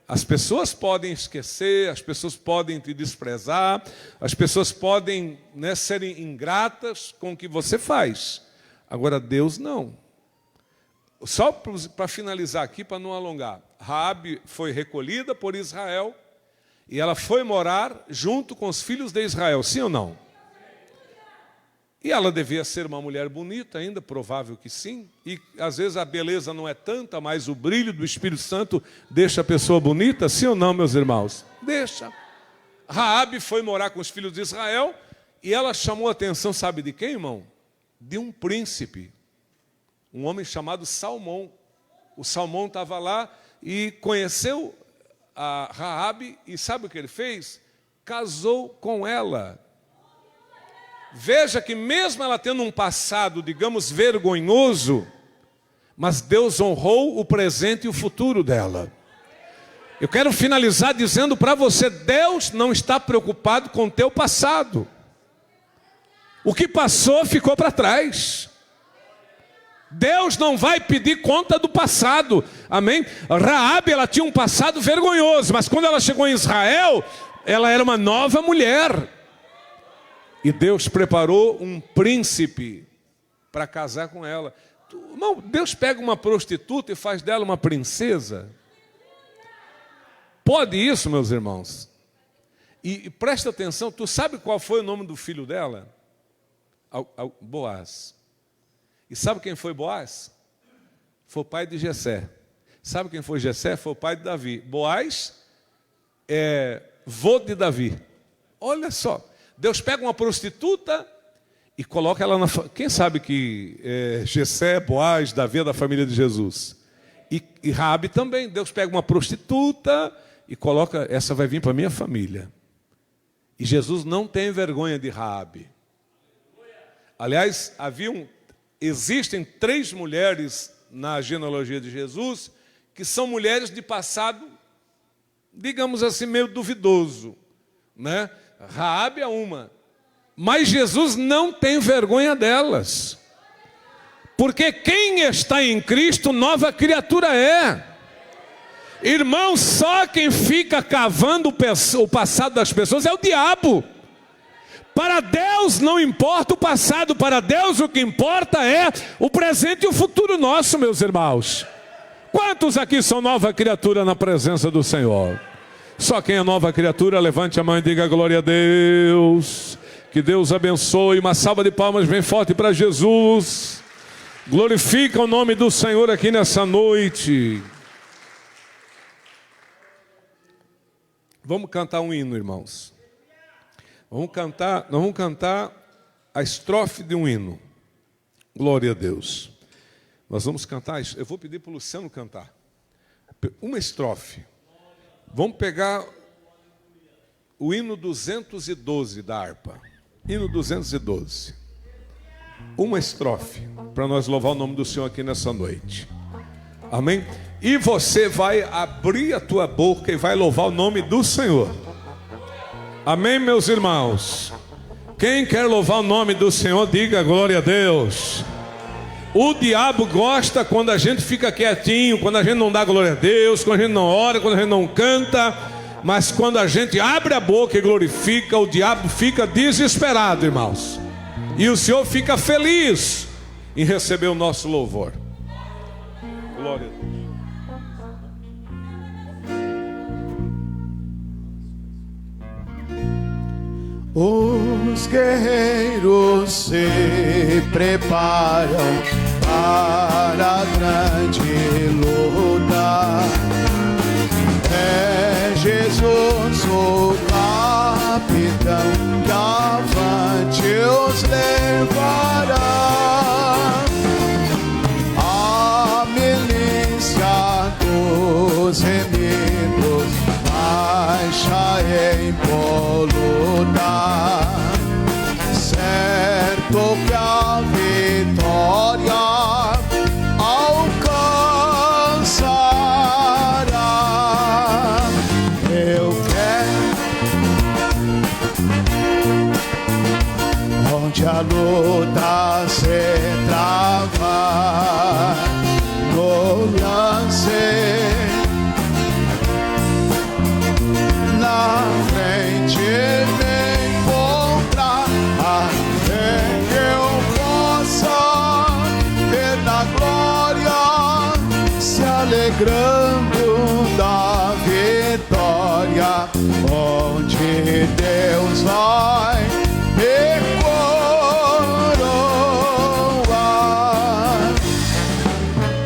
As pessoas podem esquecer, as pessoas podem te desprezar, as pessoas podem, né, serem ingratas com o que você faz. Agora, Deus não. Só para finalizar aqui, para não alongar. Raabe foi recolhida por Israel e ela foi morar junto com os filhos de Israel, sim ou não? E ela devia ser uma mulher bonita ainda, provável que sim. E às vezes a beleza não é tanta, mas o brilho do Espírito Santo deixa a pessoa bonita, sim ou não, meus irmãos? Deixa. Raabe foi morar com os filhos de Israel e ela chamou a atenção, sabe de quem, irmão? De um príncipe, um homem chamado Salmão. O Salmão estava lá e conheceu a Raabe e sabe o que ele fez? Casou com ela. Veja que mesmo ela tendo um passado, digamos, vergonhoso, mas Deus honrou o presente e o futuro dela. Eu quero finalizar dizendo para você, Deus não está preocupado com o teu passado. O que passou ficou para trás. Deus não vai pedir conta do passado, amém? Raabe, ela tinha um passado vergonhoso, mas quando ela chegou em Israel, ela era uma nova mulher. E Deus preparou um príncipe para casar com ela. Irmão, Deus pega uma prostituta e faz dela uma princesa. Pode isso, meus irmãos? E presta atenção, tu sabe qual foi o nome do filho dela? Boaz. E sabe quem foi Boaz? Foi o pai de Jessé. Sabe quem foi Jessé? Foi o pai de Davi. Boaz é vô de Davi. Olha só. Deus pega uma prostituta e coloca ela na... Quem sabe que Jessé, Boaz, Davi é da família de Jesus? E Raabe também. Deus pega uma prostituta e coloca... Essa vai vir para a minha família. E Jesus não tem vergonha de Raabe. Aliás, existem 3 mulheres na genealogia de Jesus que são mulheres de passado, digamos assim, meio duvidoso, né? Raabe é uma, mas Jesus não tem vergonha delas, porque quem está em Cristo, nova criatura é. Irmão, só quem fica cavando o passado das pessoas é o diabo. Para Deus não importa o passado, para Deus o que importa é o presente e o futuro nosso, meus irmãos. Quantos aqui são nova criatura na presença do Senhor? Só quem é nova criatura, levante a mão e diga glória a Deus. Que Deus abençoe. Uma salva de palmas bem forte para Jesus. Glorifica o nome do Senhor aqui nessa noite. Vamos cantar um hino, irmãos. Nós vamos cantar a estrofe de um hino. Glória a Deus. Nós vamos cantar, eu vou pedir para o Luciano cantar. Uma estrofe. Vamos pegar o hino 212 da harpa. Hino 212. Uma estrofe, para nós louvar o nome do Senhor aqui nessa noite. Amém? E você vai abrir a tua boca e vai louvar o nome do Senhor. Amém, meus irmãos? Quem quer louvar o nome do Senhor, diga glória a Deus. O diabo gosta quando a gente fica quietinho, quando a gente não dá glória a Deus, quando a gente não ora, quando a gente não canta. Mas quando a gente abre a boca e glorifica, o diabo fica desesperado, irmãos. E o Senhor fica feliz, em receber o nosso louvor. Glória a Deus. Os guerreiros se preparam para a grande luta. É Jesus o capitão que avante os levará. A milícia dos remidos marcha em poluta, certo que a vitória alcançará. Eu quero onde a luta se trava, no lance na frente me encontrar, até que eu possa ver na glória, se alegrando da vitória, onde Deus vai me coroar.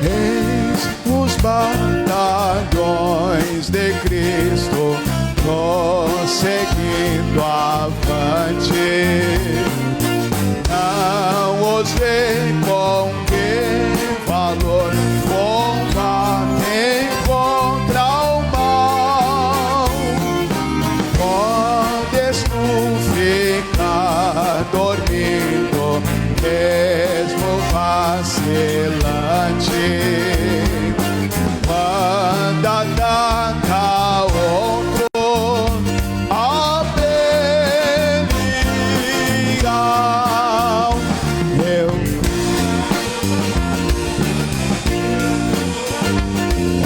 Eis os batalhões de Cristo prosseguindo avante, não os vê com que valor combatem contra o mal. Podes tu ficar dormindo, mesmo vacilante, quando ataca outro a Belial.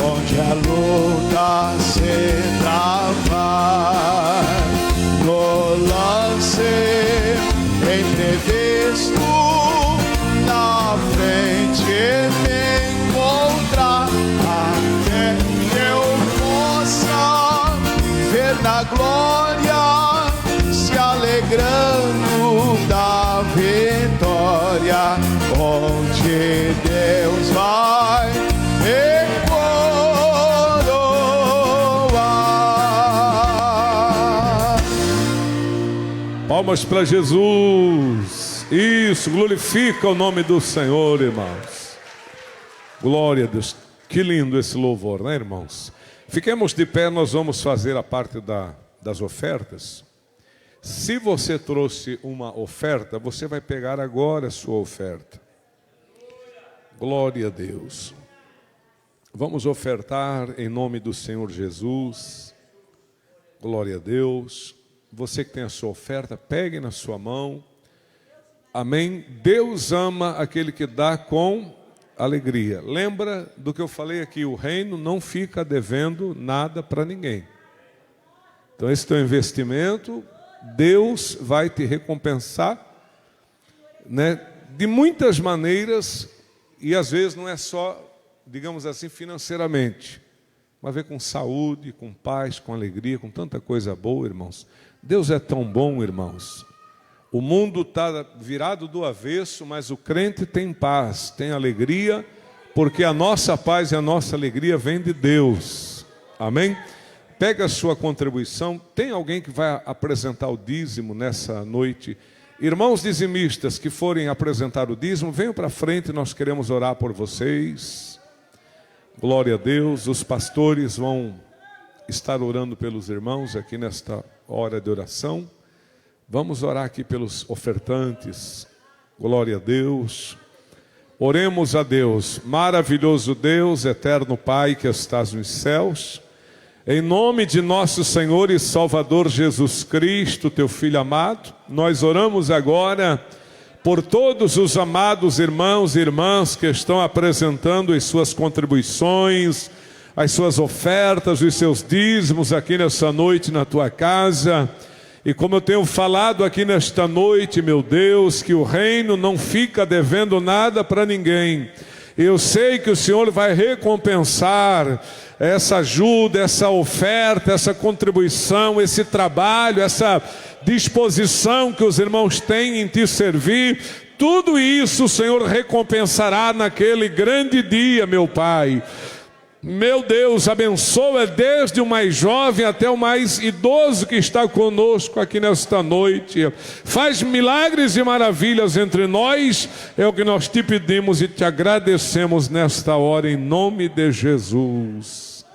Onde a luta se travar, no lance entrevisto, na frente me encontrar, até que eu possa ver na glória, se alegrando da vitória, onde Deus vai me coroar. Palmas para Jesus. Isso, glorifica o nome do Senhor, irmãos. Glória a Deus. Que lindo esse louvor, né, irmãos? Fiquemos de pé, nós vamos fazer a parte das ofertas. Se você trouxe uma oferta, você vai pegar agora a sua oferta. Glória a Deus. Vamos ofertar em nome do Senhor Jesus. Glória a Deus. Você que tem a sua oferta, pegue na sua mão. Amém? Deus ama aquele que dá com alegria. Lembra do que eu falei aqui, o reino não fica devendo nada para ninguém. Então esse teu investimento, Deus vai te recompensar, né, de muitas maneiras, e às vezes não é só, digamos assim, financeiramente, mas ver com saúde, com paz, com alegria, com tanta coisa boa, irmãos. Deus é tão bom, irmãos. O mundo está virado do avesso, mas o crente tem paz, tem alegria, porque a nossa paz e a nossa alegria vem de Deus. Amém? Pega a sua contribuição. Tem alguém que vai apresentar o dízimo nessa noite? Irmãos dizimistas que forem apresentar o dízimo, venham para frente, nós queremos orar por vocês. Glória a Deus. Os pastores vão estar orando pelos irmãos aqui nesta hora de oração. Vamos orar aqui pelos ofertantes. Glória a Deus. Oremos a Deus. Maravilhoso Deus, eterno Pai que estás nos céus, em nome de nosso Senhor e Salvador Jesus Cristo, teu Filho amado, nós oramos agora por todos os amados irmãos e irmãs que estão apresentando as suas contribuições, as suas ofertas, os seus dízimos aqui nessa noite na tua casa. E como eu tenho falado aqui nesta noite, meu Deus, que o reino não fica devendo nada para ninguém. Eu sei que o Senhor vai recompensar essa ajuda, essa oferta, essa contribuição, esse trabalho, essa disposição que os irmãos têm em te servir. Tudo isso o Senhor recompensará naquele grande dia, meu Pai. Meu Deus, abençoa desde o mais jovem até o mais idoso que está conosco aqui nesta noite. Faz milagres e maravilhas entre nós, é o que nós te pedimos e te agradecemos nesta hora, em nome de Jesus.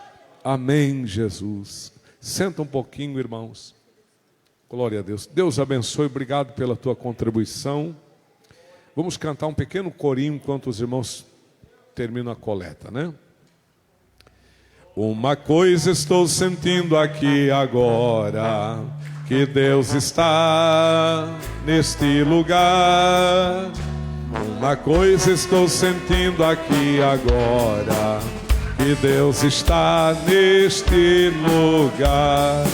Amém, Jesus. Senta um pouquinho, irmãos. Glória a Deus. Deus abençoe, obrigado pela tua contribuição. Vamos cantar um pequeno corinho enquanto os irmãos terminam a coleta, né? Uma coisa estou sentindo aqui agora, que Deus está neste lugar. Uma coisa estou sentindo aqui agora, que Deus está neste lugar.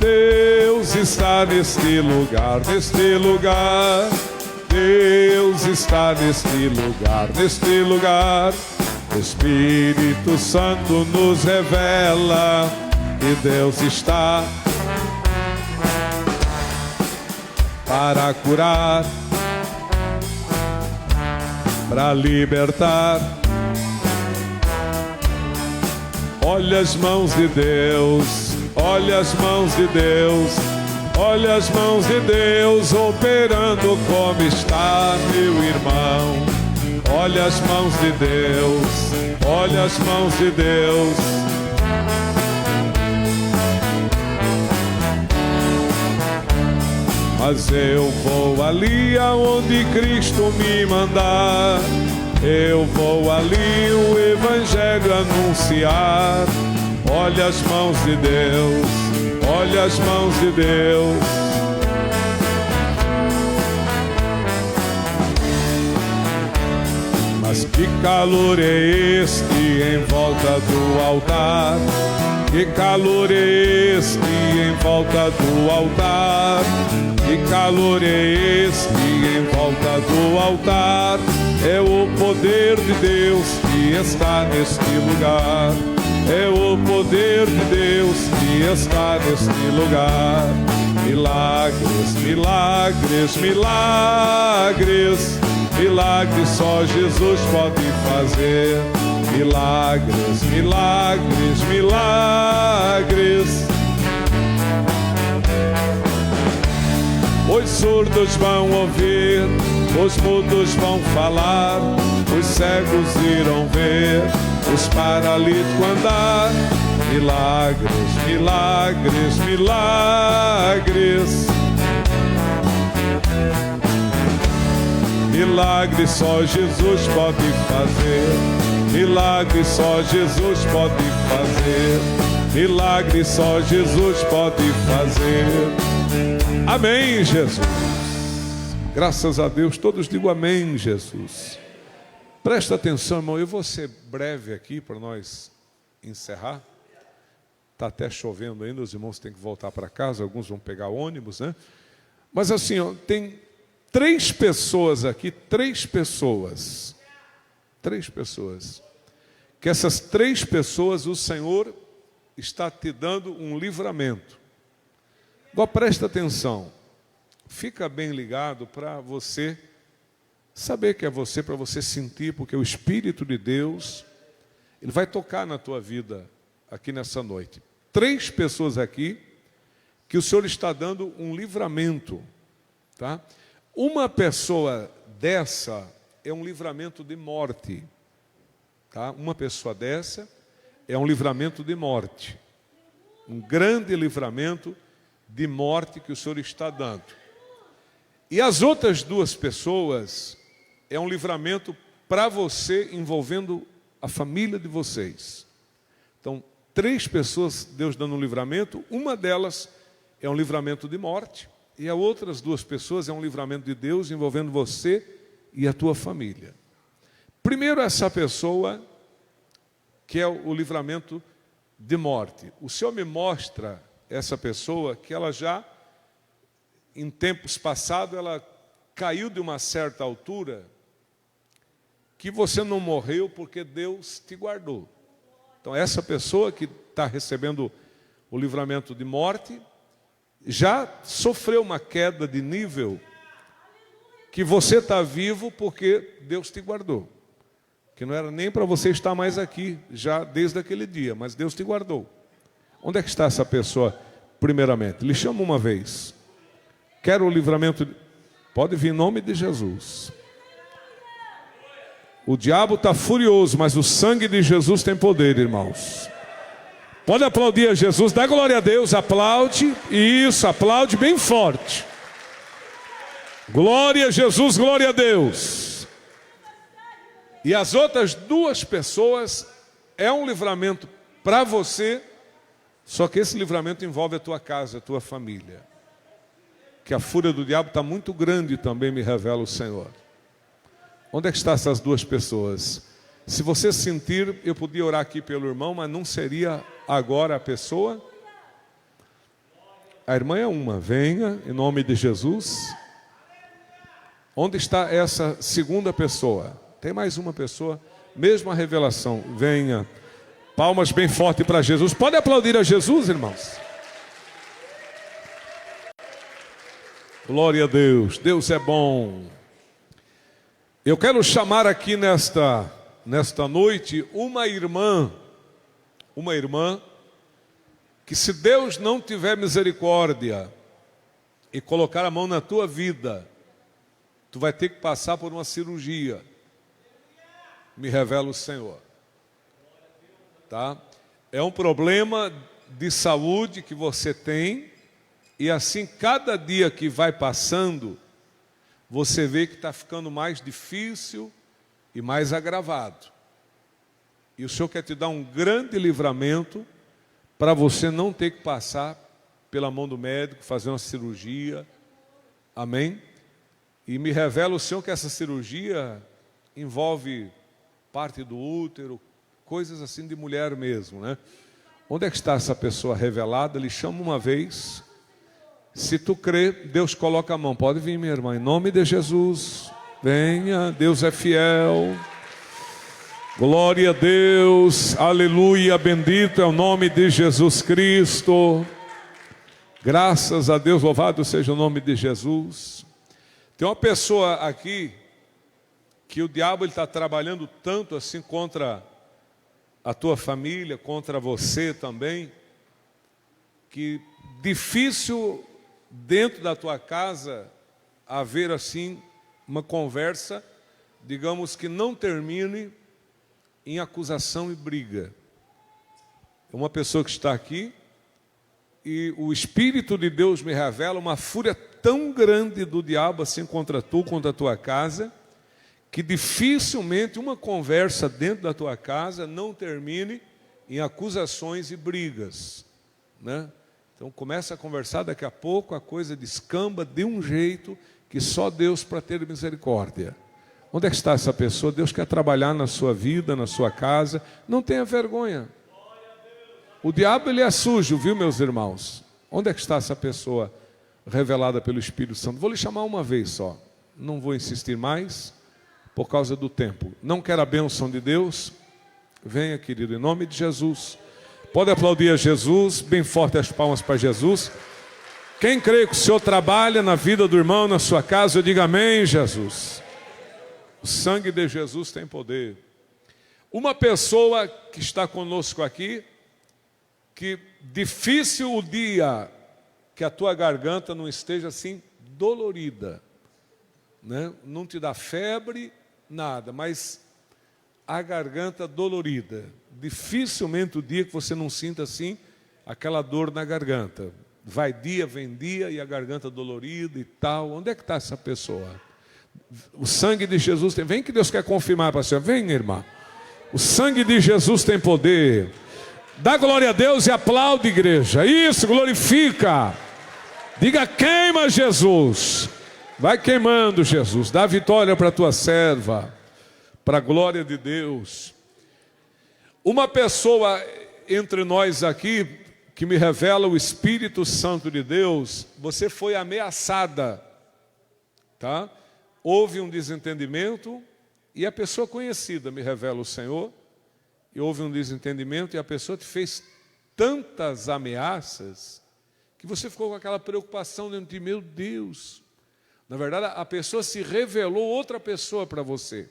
Deus está neste lugar, neste lugar. Deus está neste lugar, neste lugar. O Espírito Santo nos revela que Deus está para curar, para libertar. Olha as mãos de Deus, olha as mãos de Deus, olha as mãos de Deus operando como está, meu irmão. Olha as mãos de Deus, olha as mãos de Deus. Mas eu vou ali aonde Cristo me mandar. Eu vou ali o Evangelho anunciar. Olha as mãos de Deus, olha as mãos de Deus. Mas que calor é este em volta do altar? Que calor é este em volta do altar? Que calor é este em volta do altar? É o poder de Deus que está neste lugar. É o poder de Deus que está neste lugar. Milagres, milagres, milagres. Milagres só Jesus pode fazer. Milagres, milagres, milagres. Os surdos vão ouvir, os mudos vão falar, os cegos irão ver, os paralíticos andar. Milagres, milagres, milagres. Milagre só Jesus pode fazer. Milagre só Jesus pode fazer. Milagre só Jesus pode fazer. Amém, Jesus. Graças a Deus, todos digam amém, Jesus. Presta atenção, irmão, eu vou ser breve aqui para nós encerrar. Está até chovendo ainda, os irmãos têm que voltar para casa, alguns vão pegar ônibus, né? Mas assim, ó, tem 3 pessoas aqui, 3 pessoas, que essas 3 pessoas o Senhor está te dando um livramento. Agora presta atenção, fica bem ligado para você saber que é você, para você sentir, porque o Espírito de Deus, Ele vai tocar na tua vida aqui nessa noite. 3 pessoas aqui que o Senhor está dando um livramento, tá? Uma pessoa dessa é um livramento de morte, tá? Uma pessoa dessa é um livramento de morte, um grande livramento de morte que o Senhor está dando. E as outras 2 pessoas é um livramento para você envolvendo a família de vocês. Então, 3 pessoas Deus dando um livramento, uma delas é um livramento de morte, e as outras 2 pessoas é um livramento de Deus envolvendo você e a tua família. Primeiro, essa pessoa que é o livramento de morte. O Senhor me mostra essa pessoa que ela já em tempos passados, ela caiu de uma certa altura, que você não morreu porque Deus te guardou. Então, essa pessoa que está recebendo o livramento de morte, já sofreu uma queda de nível, que você está vivo porque Deus te guardou. Que não era nem para você estar mais aqui, já desde aquele dia, mas Deus te guardou. Onde é que está essa pessoa, primeiramente? Lhe chamo uma vez. Quero o livramento, pode vir em nome de Jesus. O diabo está furioso, mas o sangue de Jesus tem poder, irmãos. Pode aplaudir a Jesus, dá glória a Deus, aplaude. Isso, aplaude bem forte. Glória a Jesus, glória a Deus. E as outras duas pessoas, é um livramento para você, só que esse livramento envolve a tua casa, a tua família. Que a fúria do diabo está muito grande também, me revela o Senhor. Onde é que estão essas duas pessoas? Se você sentir, eu podia orar aqui pelo irmão, mas não seria agora a pessoa. A irmã é uma, venha em nome de Jesus. Onde está essa segunda pessoa? Tem mais uma pessoa, mesma revelação, venha. Palmas bem forte para Jesus. Pode aplaudir a Jesus, irmãos? Glória a Deus, Deus é bom. Eu quero chamar aqui nesta noite uma irmã que, se Deus não tiver misericórdia e colocar a mão na tua vida, tu vai ter que passar por uma cirurgia. Me revela o Senhor. Tá? É um problema de saúde que você tem, e assim, cada dia que vai passando, você vê que está ficando mais difícil e mais agravado. E o Senhor quer te dar um grande livramento para você não ter que passar pela mão do médico, fazer uma cirurgia. Amém? E me revela o Senhor que essa cirurgia envolve parte do útero, coisas assim de mulher mesmo, né? Onde é que está essa pessoa revelada? Lhe chamo uma vez. Se tu crê, Deus coloca a mão. Pode vir, minha irmã, em nome de Jesus. Venha, Deus é fiel. Glória a Deus, aleluia, bendito é o nome de Jesus Cristo. Graças a Deus, louvado seja o nome de Jesus. Tem uma pessoa aqui que o diabo está trabalhando tanto assim contra a tua família, contra você também, que difícil dentro da tua casa haver assim uma conversa, digamos que não termine em acusação e briga. É uma pessoa que está aqui e o Espírito de Deus me revela uma fúria tão grande do diabo assim contra tu, contra a tua casa, que dificilmente uma conversa dentro da tua casa não termine em acusações e brigas, né? Então começa a conversar, daqui a pouco a coisa descamba de um jeito que só Deus para ter misericórdia. Onde é que está essa pessoa? Deus quer trabalhar na sua vida, na sua casa. Não tenha vergonha. O diabo, ele é sujo, viu, meus irmãos? Onde é que está essa pessoa revelada pelo Espírito Santo? Vou lhe chamar uma vez só. Não vou insistir mais por causa do tempo. Não quer a bênção de Deus? Venha, querido, em nome de Jesus. Pode aplaudir a Jesus, bem forte as palmas para Jesus. Quem crê que o Senhor trabalha na vida do irmão, na sua casa, eu digo amém, Jesus. O sangue de Jesus tem poder. Uma pessoa que está conosco aqui, que difícil o dia que a tua garganta não esteja assim dolorida, né? Não te dá febre, nada, mas a garganta dolorida. Dificilmente o dia que você não sinta assim aquela dor na garganta. Vai dia, vem dia e a garganta dolorida e tal. Onde é que está essa pessoa? O sangue de Jesus tem... Vem que Deus quer confirmar para você. Vem, irmã. O sangue de Jesus tem poder. Dá glória a Deus e aplaude, igreja. Isso, glorifica. Diga, queima Jesus. Vai queimando, Jesus. Dá vitória para a tua serva, para a glória de Deus. Uma pessoa entre nós aqui que me revela o Espírito Santo de Deus, você foi ameaçada, tá? Houve um desentendimento e a pessoa conhecida me revela o Senhor, e houve um desentendimento e a pessoa te fez tantas ameaças que você ficou com aquela preocupação dentro de meu Deus. Na verdade, a pessoa se revelou outra pessoa para você.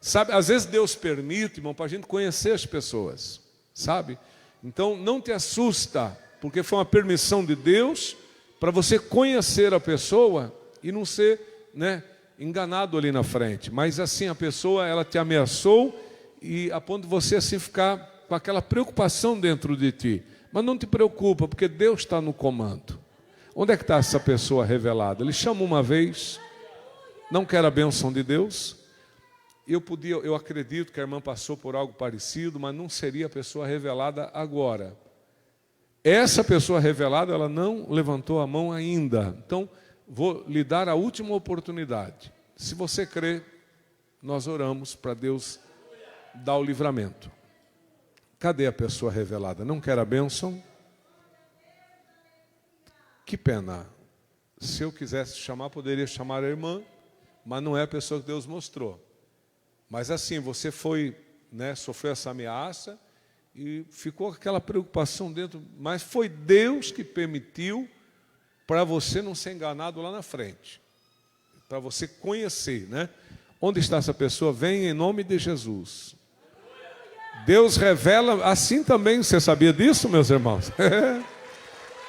Sabe, às vezes Deus permite, irmão, para a gente conhecer as pessoas, sabe? Então, não te assusta, porque foi uma permissão de Deus para você conhecer a pessoa e não ser, né, enganado ali na frente. Mas assim, a pessoa, ela te ameaçou e a ponto de você assim ficar com aquela preocupação dentro de ti. Mas não te preocupa, porque Deus está no comando. Onde é que está essa pessoa revelada? Ele chama uma vez, não quer a bênção de Deus. Eu acredito que a irmã passou por algo parecido, mas não seria a pessoa revelada agora. Essa pessoa revelada, ela não levantou a mão ainda. Então, vou lhe dar a última oportunidade. Se você crê, nós oramos para Deus dar o livramento. Cadê a pessoa revelada? Não quer a bênção? Que pena. Se eu quisesse chamar, poderia chamar a irmã, mas não é a pessoa que Deus mostrou. Mas assim, você foi, né, sofreu essa ameaça e ficou com aquela preocupação dentro, mas foi Deus que permitiu para você não ser enganado lá na frente, para você conhecer, né? Onde está essa pessoa? Vem em nome de Jesus. Deus revela, assim também, você sabia disso, meus irmãos?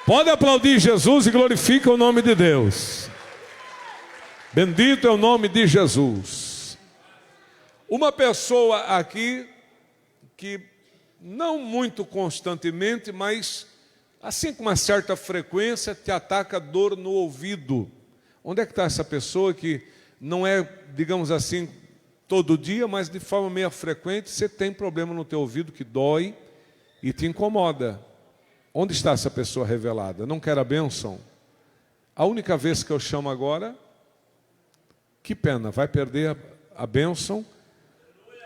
Pode aplaudir Jesus e glorifica o nome de Deus. Bendito é o nome de Jesus. Uma pessoa aqui que não muito constantemente, mas assim com uma certa frequência te ataca dor no ouvido. Onde é que está essa pessoa que não é, digamos assim, todo dia, mas de forma meio frequente, você tem problema no teu ouvido que dói e te incomoda? Onde está essa pessoa revelada? Não quer a bênção? A única vez que eu chamo agora, que pena, vai perder a bênção.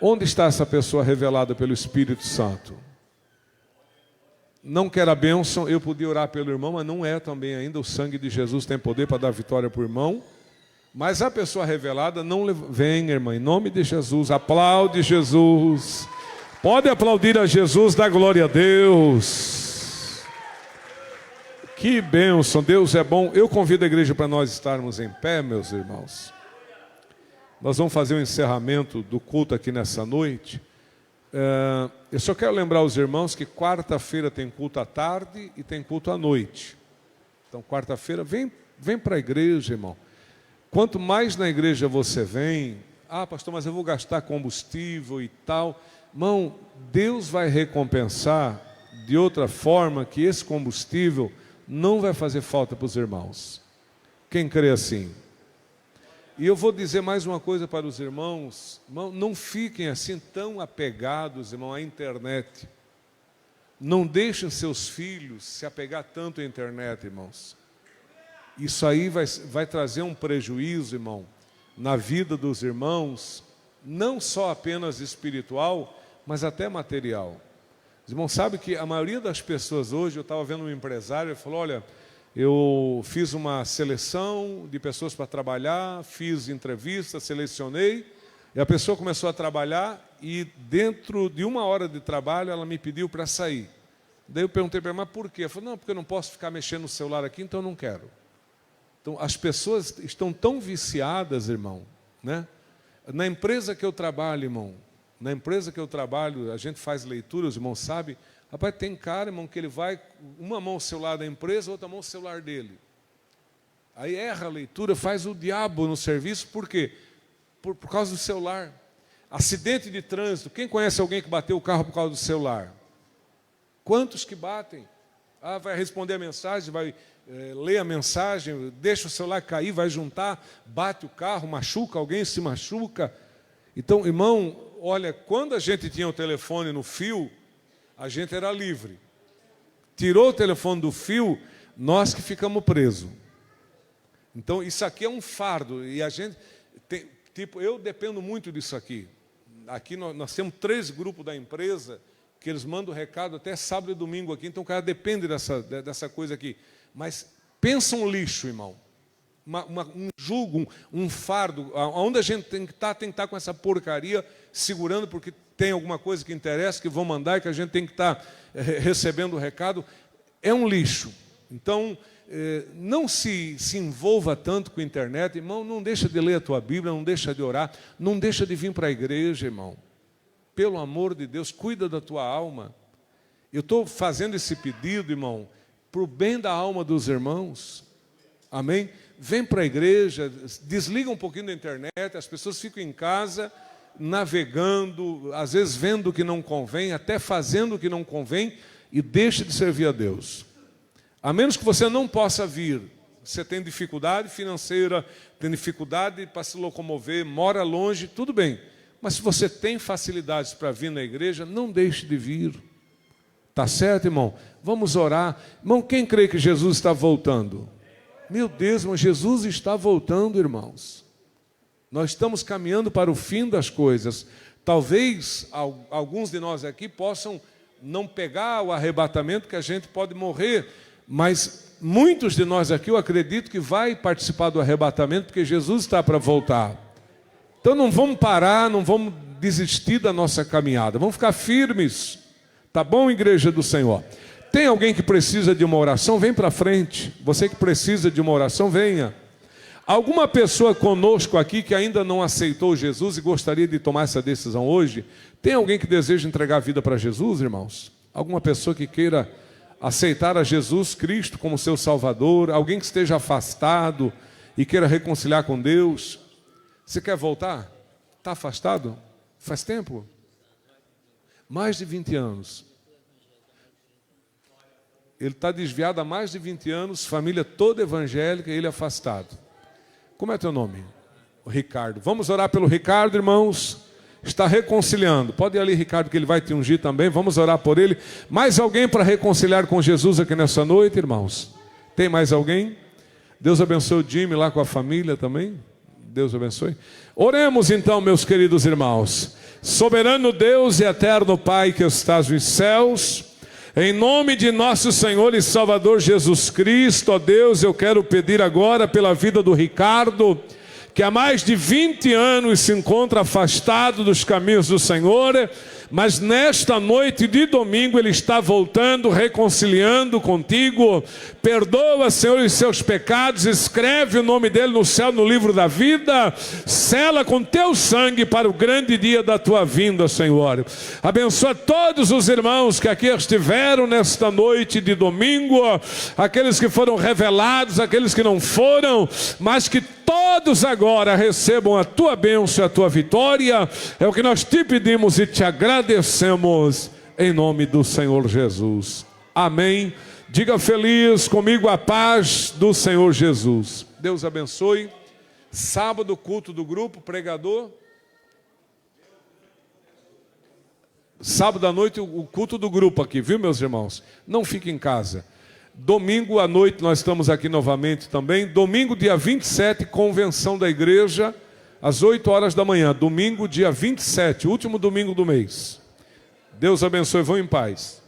Onde está essa pessoa revelada pelo Espírito Santo? Não quer a bênção, eu podia orar pelo irmão, mas não é também ainda. O sangue de Jesus tem poder para dar vitória para o irmão. Mas a pessoa revelada não vem, irmã, em nome de Jesus. Aplaude Jesus. Pode aplaudir a Jesus, dá glória a Deus. Que bênção, Deus é bom. Eu convido a igreja para nós estarmos em pé, meus irmãos. Nós vamos fazer o encerramento do culto aqui nessa noite. Eu só quero lembrar os irmãos que quarta-feira tem culto à tarde e tem culto à noite. Então, quarta-feira, vem para a igreja, irmão. Quanto mais na igreja você vem, pastor, mas eu vou gastar combustível e tal. Irmão, Deus vai recompensar de outra forma que esse combustível não vai fazer falta para os irmãos. Quem crê assim? E eu vou dizer mais uma coisa para os irmãos. Irmão, não fiquem assim tão apegados, irmão, à internet. Não deixem seus filhos se apegar tanto à internet, irmãos. Isso aí vai trazer um prejuízo, irmão, na vida dos irmãos, não só apenas espiritual, mas até material. Os irmãos sabem que a maioria das pessoas hoje, eu estava vendo um empresário, ele falou, olha, eu fiz uma seleção de pessoas para trabalhar, fiz entrevista, selecionei, e a pessoa começou a trabalhar e dentro de 1 hora de trabalho ela me pediu para sair. Daí eu perguntei para ela, mas por quê? Ela falou, não, porque eu não posso ficar mexendo no celular aqui, então eu não quero. Então as pessoas estão tão viciadas, irmão, né? Na empresa que eu trabalho, irmão, na empresa que eu trabalho, a gente faz leitura, os irmãos sabem. Rapaz, tem cara, irmão, que ele vai, uma mão o celular da empresa, outra mão o celular dele. Aí erra a leitura, faz o diabo no serviço, por quê? Por causa do celular. Acidente de trânsito, quem conhece alguém que bateu o carro por causa do celular? Quantos que batem? Vai responder a mensagem, vai ler a mensagem, deixa o celular cair, vai juntar, bate o carro, machuca alguém, se machuca. Então, irmão, olha, quando a gente tinha o telefone no fio, a gente era livre. Tirou o telefone do fio, nós que ficamos presos. Então, isso aqui é um fardo. E a gente, eu dependo muito disso aqui. Aqui nós temos 3 grupos da empresa que eles mandam o recado até sábado e domingo aqui, então o cara depende dessa coisa aqui. Mas pensa um lixo, irmão. Um jugo, um fardo, onde a gente tem que estar com essa porcaria segurando, porque tem alguma coisa que interessa, que vão mandar, e que a gente tem que estar recebendo o recado. É um lixo. Então, não se envolva tanto com a internet, irmão. Não deixa de ler a tua Bíblia, não deixa de orar, não deixa de vir para a igreja, irmão. Pelo amor de Deus, cuida da tua alma. Eu estou fazendo esse pedido, irmão, para o bem da alma dos irmãos. Amém? Vem para a igreja, desliga um pouquinho da internet, as pessoas ficam em casa, navegando, às vezes vendo o que não convém, até fazendo o que não convém, e deixa de servir a Deus. A menos que você não possa vir, você tem dificuldade financeira, tem dificuldade para se locomover, mora longe, tudo bem. Mas se você tem facilidades para vir na igreja, não deixe de vir. Tá certo, irmão? Vamos orar. Irmão, quem crê que Jesus está voltando? Meu Deus, mas Jesus está voltando, irmãos. Nós estamos caminhando para o fim das coisas. Talvez alguns de nós aqui possam não pegar o arrebatamento, que a gente pode morrer, mas muitos de nós aqui, eu acredito que vai participar do arrebatamento, porque Jesus está para voltar. Então não vamos parar, não vamos desistir da nossa caminhada, vamos ficar firmes. Tá bom, igreja do Senhor? Tem alguém que precisa de uma oração? Vem para frente. Você que precisa de uma oração, venha. Alguma pessoa conosco aqui que ainda não aceitou Jesus e gostaria de tomar essa decisão hoje? Tem alguém que deseja entregar a vida para Jesus, irmãos? Alguma pessoa que queira aceitar a Jesus Cristo como seu Salvador? Alguém que esteja afastado e queira reconciliar com Deus? Você quer voltar? Está afastado? Faz tempo? Mais de 20 anos. Ele está desviado há mais de 20 anos, família toda evangélica, ele afastado. Como é teu nome? O Ricardo. Vamos orar pelo Ricardo, irmãos. Está reconciliando. Pode ir ali, Ricardo, que ele vai te ungir também. Vamos orar por ele. Mais alguém para reconciliar com Jesus aqui nessa noite, irmãos? Tem mais alguém? Deus abençoe o Jimmy lá com a família também. Deus abençoe. Oremos então, meus queridos irmãos. Soberano Deus e eterno Pai que estás nos céus, em nome de nosso Senhor e Salvador Jesus Cristo, ó Deus, eu quero pedir agora pela vida do Ricardo, que há mais de 20 anos se encontra afastado dos caminhos do Senhor, mas nesta noite de domingo ele está voltando, reconciliando contigo. Perdoa, Senhor, os seus pecados, escreve o nome dele no céu, no livro da vida, sela com teu sangue para o grande dia da tua vinda, Senhor. Abençoa todos os irmãos que aqui estiveram nesta noite de domingo, aqueles que foram revelados, aqueles que não foram, mas que todos agora recebam a tua bênção, a tua vitória. É o que nós te pedimos e te agradecemos em nome do Senhor Jesus. Amém. Diga feliz comigo, a paz do Senhor Jesus. Deus abençoe. Sábado, culto do grupo, pregador. Sábado à noite, o culto do grupo aqui, viu, meus irmãos? Não fique em casa. Domingo à noite nós estamos aqui novamente também. Domingo, dia 27, convenção da igreja, às 8 horas da manhã. Domingo, dia 27, último domingo do mês. Deus abençoe, vão em paz.